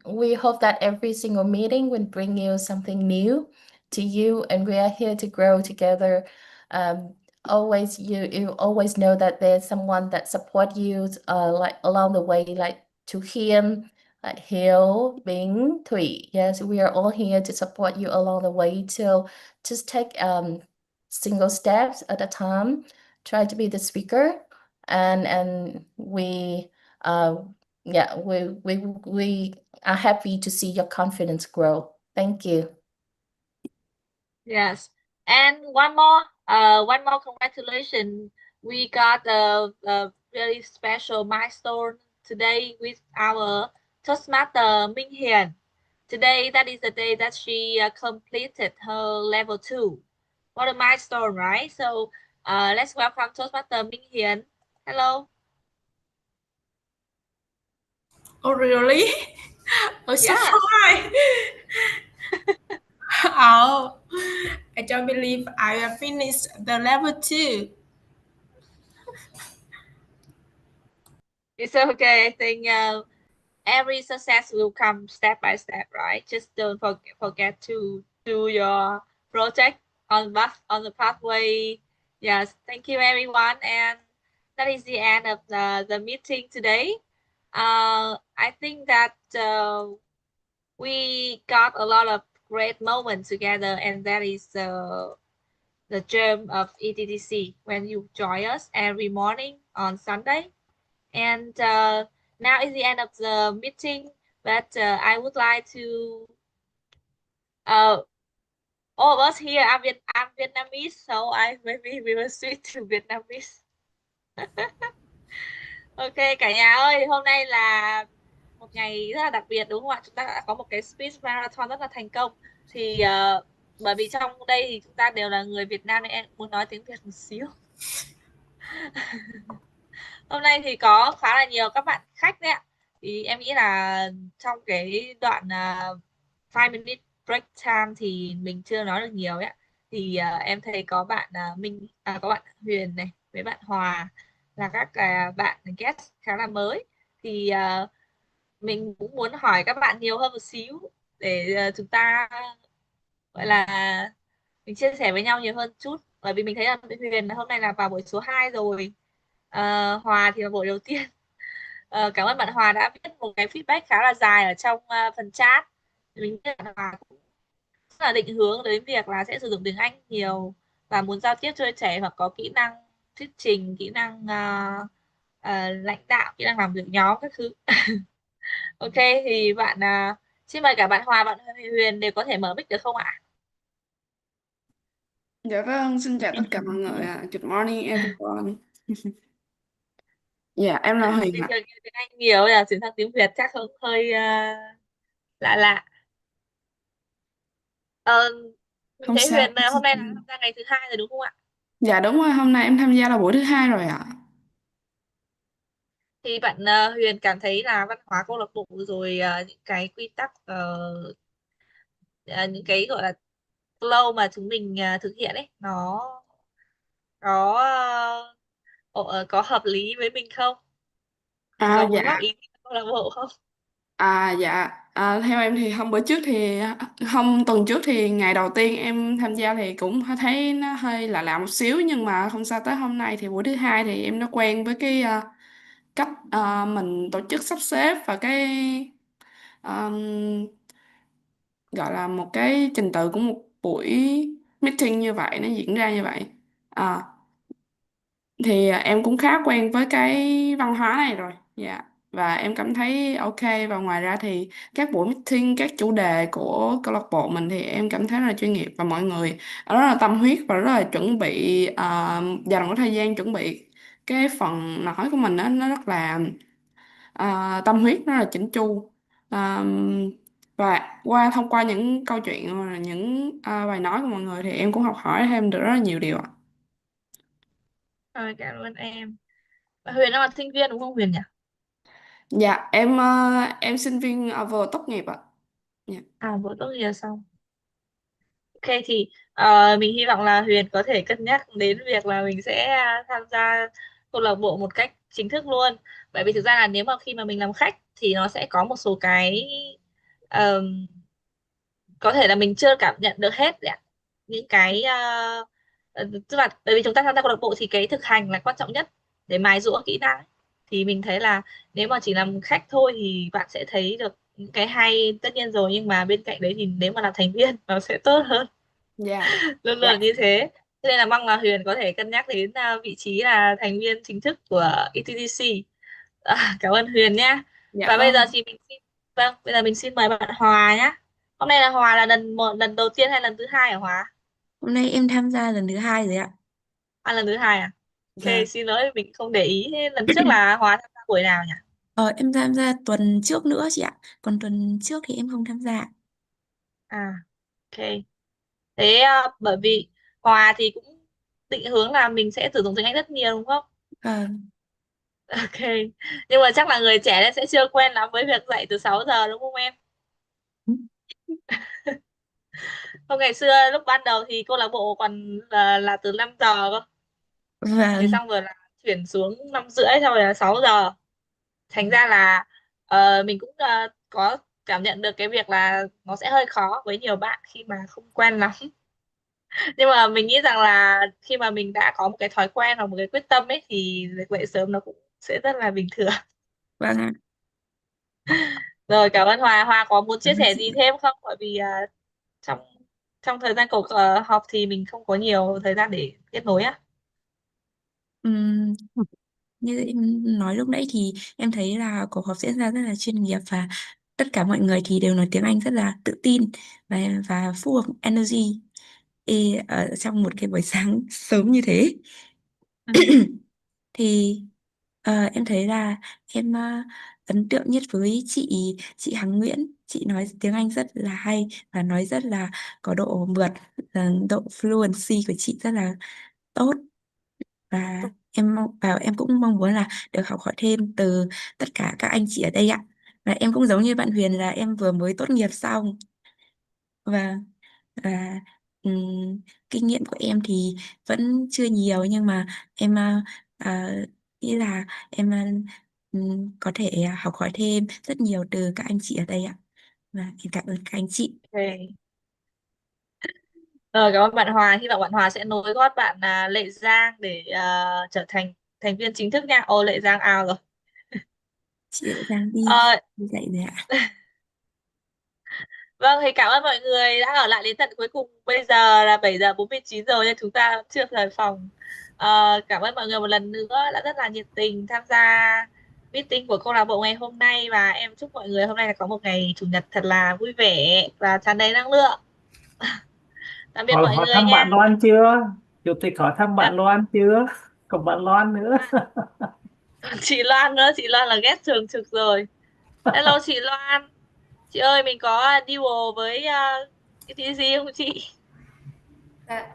We hope that every single meeting will bring you something new to you, and we are here to grow together. Always, you always know that there's someone that support you, like along the way, like to him, like Hiếu, Bing, Thủy. Yes, we are all here to support you along the way. So just take single steps at a time. Try to be the speaker, and we yeah we are happy to see your confidence grow. Thank you. Yes. And one more congratulations. We got a very special milestone today with our Toastmaster Minh Hiền. Today, that is the day that she completed her level 2. What a milestone, right? So let's welcome Toastmaster Minh Hiền. Hello. Oh, really? Oh, so Yes. far. Oh, I don't believe I have finished the level 2. It's okay. I think every success will come step by step, right? Just don't forget to do your project on the pathway. Yes, thank you everyone, and that is the end of the meeting today. I think that we got a lot of great moments together, and that is the germ of ETTC when you join us every morning on Sunday. And now is the end of the meeting, but I would like to all of us here I'm Vietnamese, so maybe we will switch to Vietnamese. Ok cả nhà ơi, hôm nay là một ngày rất là đặc biệt đúng không ạ? Chúng ta đã có một cái speech marathon rất là thành công. Thì bởi vì trong đây thì chúng ta đều là người Việt Nam nên em muốn nói tiếng Việt một xíu. Hôm nay thì có khá là nhiều các bạn khách đấy ạ. Thì em nghĩ là trong cái đoạn 5 minute break time thì mình chưa nói được nhiều ấy. Thì em thấy có bạn có bạn Huyền này với bạn Hòa là các bạn guest khá là mới. Thì mình cũng muốn hỏi các bạn nhiều hơn một xíu để chúng ta gọi là mình chia sẻ với nhau nhiều hơn chút, bởi vì mình thấy là Huyền hôm nay là vào buổi số 2 rồi, Hòa thì là buổi đầu tiên. Cảm ơn bạn Hòa đã viết một cái feedback khá là dài ở trong phần chat. Mình biết bạn Hòa cũng rất là định hướng đến việc là sẽ sử dụng tiếng Anh nhiều và muốn giao tiếp cho trẻ hoặc có kỹ năng thuyết trình, kỹ năng lãnh đạo, kỹ năng làm việc nhóm các thứ. Ok, thì xin mời cả bạn Hòa, bạn Huyền đều có thể mở mic được không ạ? Dạ vâng, xin chào tất cả mọi người ạ. Good morning everyone. Dạ, em là Huyền Bình ạ. thường tiếng Anh nhiều là chuyển sang tiếng Việt chắc không hơi lạ lạ. Ờ, mình Không thấy sao. Huyền hôm nay là tham gia ngày thứ 2 rồi đúng không ạ? Dạ đúng rồi, hôm nay em tham gia là buổi thứ 2 rồi ạ. Thì bạn Huyền cảm thấy là văn hóa câu lạc bộ rồi những cái quy tắc những cái gọi là flow mà chúng mình thực hiện ấy nó có có hợp lý với mình không? Mình có muốn góp Dạ. ý với câu lạc bộ không? Dạ, theo em thì hôm bữa trước thì hôm tuần trước thì ngày đầu tiên em tham gia thì cũng thấy nó hơi lạ lạ một xíu, nhưng mà không sao, tới hôm nay thì buổi thứ 2 thì em đã quen với cái cách mình tổ chức sắp xếp và cái ờm, gọi là một cái trình tự của một buổi meeting như vậy, nó diễn ra như vậy. À, thì em cũng khá quen với cái văn hóa này rồi. Dạ, và em cảm thấy ok. Và ngoài ra thì các buổi meeting, các chủ đề của câu lạc bộ mình thì em cảm thấy rất là chuyên nghiệp, và mọi người rất là tâm huyết và rất là chuẩn bị, dành một thời gian chuẩn bị cái phần nói của mình đó, nó rất là tâm huyết, rất là chỉnh chu. À, và thông qua những câu chuyện và những bài nói của mọi người thì em cũng học hỏi thêm được rất là nhiều điều ạ. Rồi, cảm ơn em. Bạn Huyền đang là sinh viên đúng không Huyền nhỉ? Dạ, em sinh viên vừa tốt nghiệp ạ. Dạ. Vừa tốt nghiệp xong. Ok, thì mình hy vọng là Huyền có thể cân nhắc đến việc là mình sẽ tham gia câu lạc bộ một cách chính thức luôn. Bởi vì thực ra là nếu mà khi mà mình làm khách thì nó sẽ có một số cái ờm, có thể là mình chưa cảm nhận được hết đấy ạ. Những cái tức là bởi vì chúng ta tham gia câu lạc bộ thì cái thực hành là quan trọng nhất để mài giũa kỹ năng ấy. Thì mình thấy là nếu mà chỉ làm khách thôi thì bạn sẽ thấy được những cái hay tất nhiên rồi, nhưng mà bên cạnh đấy thì nếu mà làm thành viên nó sẽ tốt hơn. Dạ. Luôn Dạ. luôn như thế. Cho nên là mong là Huyền có thể cân nhắc đến vị trí là thành viên chính thức của ETTC. Cảm ơn Huyền nhá. Dạ Và bây giờ vâng. thì bây giờ mình xin mời bạn Hòa nhá. Hôm nay là Hòa là lần đầu tiên hay lần thứ hai ở Hòa? Hôm nay em tham gia lần thứ 2 rồi ạ. Lần thứ hai à? Ok, Vâng. xin lỗi mình không để ý. Thế lần trước là Hòa tham gia buổi nào nhỉ? Em tham gia tuần trước nữa chị ạ. Còn tuần trước thì em không tham gia. Ok. Thế bởi vì Hòa thì cũng định hướng là mình sẽ sử dụng tiếng Anh rất nhiều đúng không? Vâng. Ok. Nhưng mà chắc là người trẻ nên sẽ chưa quen lắm với việc dậy từ 6 giờ đúng không em? Không, ngày xưa lúc ban đầu thì câu lạc bộ còn là từ 5 giờ cơ. Thế Vâng. xong rồi là chuyển xuống 5 rưỡi, xong rồi là 6 giờ. Thành ra là mình cũng có cảm nhận được cái việc là nó sẽ hơi khó với nhiều bạn khi mà không quen lắm. Nhưng mà mình nghĩ rằng là khi mà mình đã có một cái thói quen hoặc một cái quyết tâm ấy thì việc dậy sớm nó cũng sẽ rất là bình thường. Vâng ạ. Rồi, cảm ơn Hòa. Hòa có muốn chia Cảm ơn sẻ chị. gì thêm không? Bởi vì trong trong thời gian cuộc họp thì mình không có nhiều thời gian để kết nối á. Ừm, Như em nói lúc nãy thì em thấy là cuộc họp diễn ra rất là chuyên nghiệp, và tất cả mọi người thì đều nói tiếng Anh rất là tự tin và full of energy ở trong một cái buổi sáng sớm như thế. Thì em thấy là em ấn tượng nhất với chị Hằng Nguyễn. Chị nói tiếng Anh rất là hay và nói rất là có độ mượt, độ fluency của chị rất là tốt. Và em cũng mong muốn là được học hỏi thêm từ tất cả các anh chị ở đây ạ. Và em cũng giống như bạn Huyền là em vừa mới tốt nghiệp xong. và và kinh nghiệm của em thì vẫn chưa nhiều, nhưng mà em nghĩ là em có thể học hỏi thêm rất nhiều từ các anh chị ở đây ạ. Và em cảm ơn các anh chị. Okay. Cảm ơn bạn Hòa. Hy vọng bạn Hòa sẽ nối gót bạn Lệ Giang để trở thành thành viên chính thức nha. Ô, Lệ Giang out rồi. Chị lại đang đi Ờ, dạy rồi ạ. Vâng, thì cảm ơn mọi người đã ở lại đến tận cuối cùng. Bây giờ là 7 giờ 49 rồi nên chúng ta chưa rời phòng. Cảm ơn mọi người một lần nữa đã rất là nhiệt tình tham gia meeting của câu lạc bộ ngày hôm nay, và em chúc mọi người hôm nay là có một ngày chủ nhật thật là vui vẻ và tràn đầy năng lượng. Tạm biệt mọi Hỏi người thăm bạn nha. Loan chưa? Chủ tịch hỏi thăm bạn Loan chưa? Còn bạn Loan nữa. Chị Loan nữa, chị Loan là guest thường trực rồi. Hello chị Loan. Chị ơi, mình có duo với cái tí gì không chị? Dạ,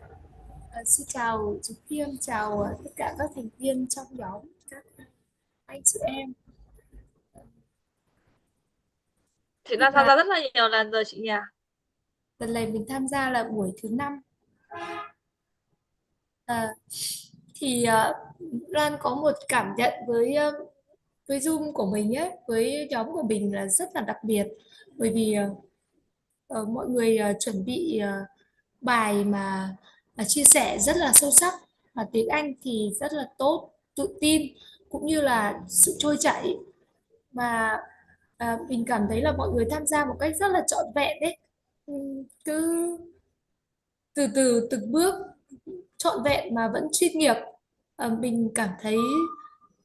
xin chào chú Kim, chào tất cả các thành viên trong nhóm, các anh chị em. Chị Loan tham Và gia rất là nhiều lần rồi chị nhỉ? lần này mình tham gia là buổi thứ 5. Thì Loan có một cảm nhận với Zoom của mình ấy, với nhóm của mình là rất là đặc biệt, bởi vì mọi người chuẩn bị bài mà chia sẻ rất là sâu sắc, và tiếng Anh thì rất là tốt, tự tin, cũng như là sự trôi chảy, và mình cảm thấy là mọi người tham gia một cách rất là trọn vẹn đấy. Cứ từ từ từng bước trọn vẹn mà vẫn chuyên nghiệp. Mình cảm thấy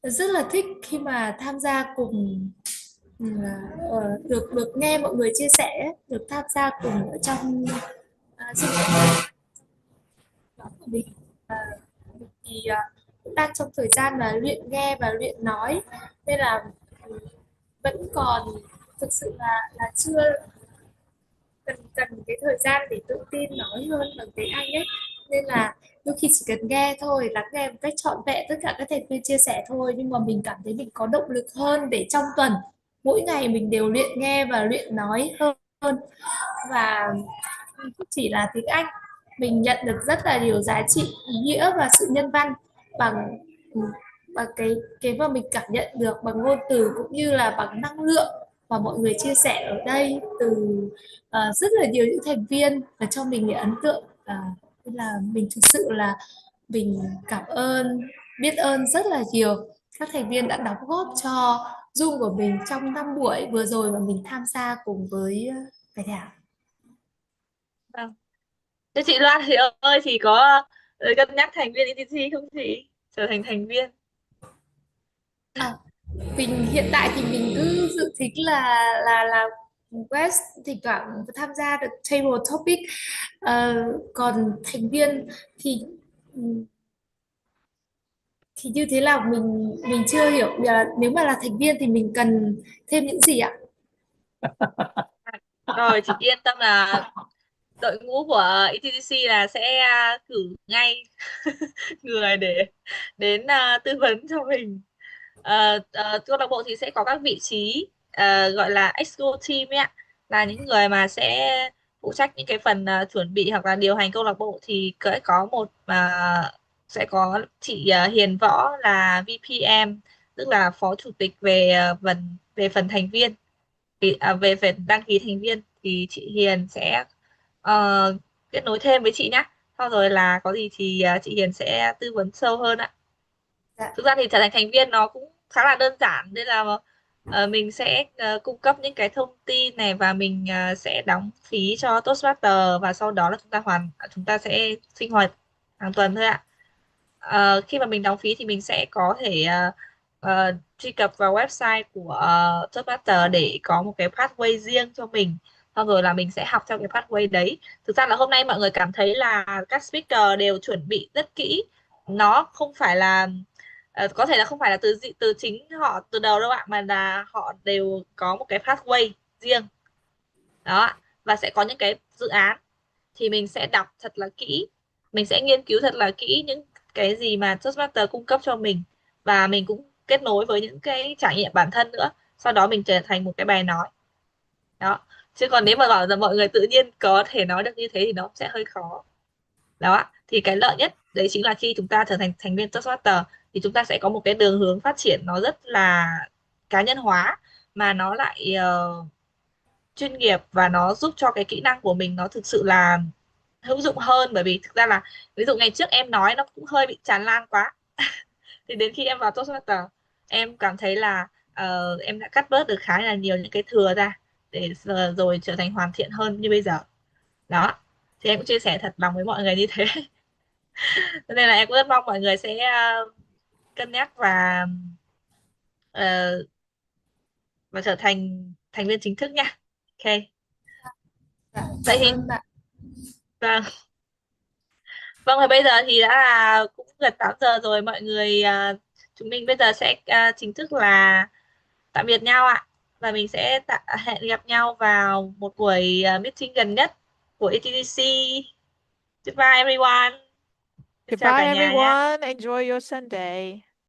rất là thích khi mà tham gia cùng, được được nghe mọi người chia sẻ, được tham gia cùng ở trong chương trình nhóm của mình. Và mình thì cũng đang trong thời gian là luyện nghe và luyện nói, nên là vẫn còn thực sự là chưa cần cần cái thời gian để tự tin nói hơn bằng tiếng Anh ấy, nên là đôi khi chỉ cần nghe thôi, lắng nghe một cách trọn vẹn tất cả các thành viên chia sẻ thôi, nhưng mà mình cảm thấy mình có động lực hơn để trong tuần mỗi ngày mình đều luyện nghe và luyện nói hơn. Và không chỉ là tiếng Anh, mình nhận được rất là nhiều giá trị, ý nghĩa và sự nhân văn bằng bằng cái mà mình cảm nhận được bằng ngôn từ, cũng như là bằng năng lượng mà mọi người chia sẻ ở đây từ rất là nhiều những thành viên, và cho mình cái ấn tượng nên là mình thực sự là mình cảm ơn, biết ơn rất là nhiều các thành viên đã đóng góp cho Zoom của mình trong 5 buổi vừa rồi mà mình tham gia cùng với cả nhà. Vâng. Thế chị Loan thì ơi, thì có cân nhắc thành viên Ettc không chị? Trở thành thành viên. Mình hiện tại thì mình cứ dự tính là West thỉnh thoảng tham gia được table topic. Còn thành viên thì thì như thế là mình chưa hiểu là nếu mà là thành viên thì mình cần thêm những gì ạ? Rồi chị yên tâm là đội ngũ của ETTC là sẽ cử ngay người để đến tư vấn cho mình. Câu lạc bộ thì sẽ có các vị trí gọi là exco team ấy ạ, là những người mà sẽ phụ trách những cái phần chuẩn bị hoặc là điều hành câu lạc bộ, thì sẽ có sẽ có chị Hiền Võ là VPM, tức là phó chủ tịch về phần thành viên, về phần đăng ký thành viên, thì chị Hiền sẽ kết nối thêm với chị nhé. Sau rồi là có gì thì chị Hiền sẽ tư vấn sâu hơn ạ. Dạ. Thực ra thì trở thành thành viên nó cũng khá là đơn giản, nên là mình sẽ cung cấp những cái thông tin này, và mình sẽ đóng phí cho Toastmaster, và sau đó là chúng ta sẽ sinh hoạt hàng tuần thôi ạ. Khi mà mình đóng phí thì mình sẽ có thể truy cập vào website của Toastmaster để có một cái pathway riêng cho mình, xong rồi là mình sẽ học theo cái pathway đấy. Thực ra là hôm nay mọi người cảm thấy là các speaker đều chuẩn bị rất kỹ, nó không phải là có thể là không phải là từ chính họ từ đầu đâu ạ, mà là họ đều có một cái pathway riêng đó, và sẽ có những cái dự án thì mình sẽ đọc thật là kỹ, mình sẽ nghiên cứu thật là kỹ những cái gì mà Toastmaster cung cấp cho mình, và mình cũng kết nối với những cái trải nghiệm bản thân nữa, sau đó mình trở thành một cái bài nói. Đó, chứ còn nếu mà bảo rằng mọi người tự nhiên có thể nói được như thế thì nó sẽ hơi khó. Đó, thì cái lợi nhất đấy chính là khi chúng ta trở thành thành viên Toastmaster thì chúng ta sẽ có một cái đường hướng phát triển nó rất là cá nhân hóa, mà nó lại chuyên nghiệp, và nó giúp cho cái kỹ năng của mình nó thực sự là hữu dụng hơn. Bởi vì thực ra là ví dụ ngày trước em nói nó cũng hơi bị tràn lan quá thì đến khi em vào Toastmaster em cảm thấy là em đã cắt bớt được khá là nhiều những cái thừa ra để rồi trở thành hoàn thiện hơn như bây giờ. Đó, thì em cũng chia sẻ thật lòng với mọi người như thế. Cho nên là em cũng rất mong mọi người sẽ cân nhắc ờ, và trở thành thành viên chính thức nha. Ok, vậy Cảm thì ơn bạn. vâng. Vâng, thì bây giờ thì đã là cũng gần 8 giờ rồi mọi người, chúng mình bây giờ sẽ chính thức là tạm biệt nhau ạ. Và mình sẽ hẹn gặp nhau vào một buổi meeting gần nhất của ETC. Goodbye everyone. Xin chào Goodbye, cả nhà nhé. everyone. Enjoy your Sunday.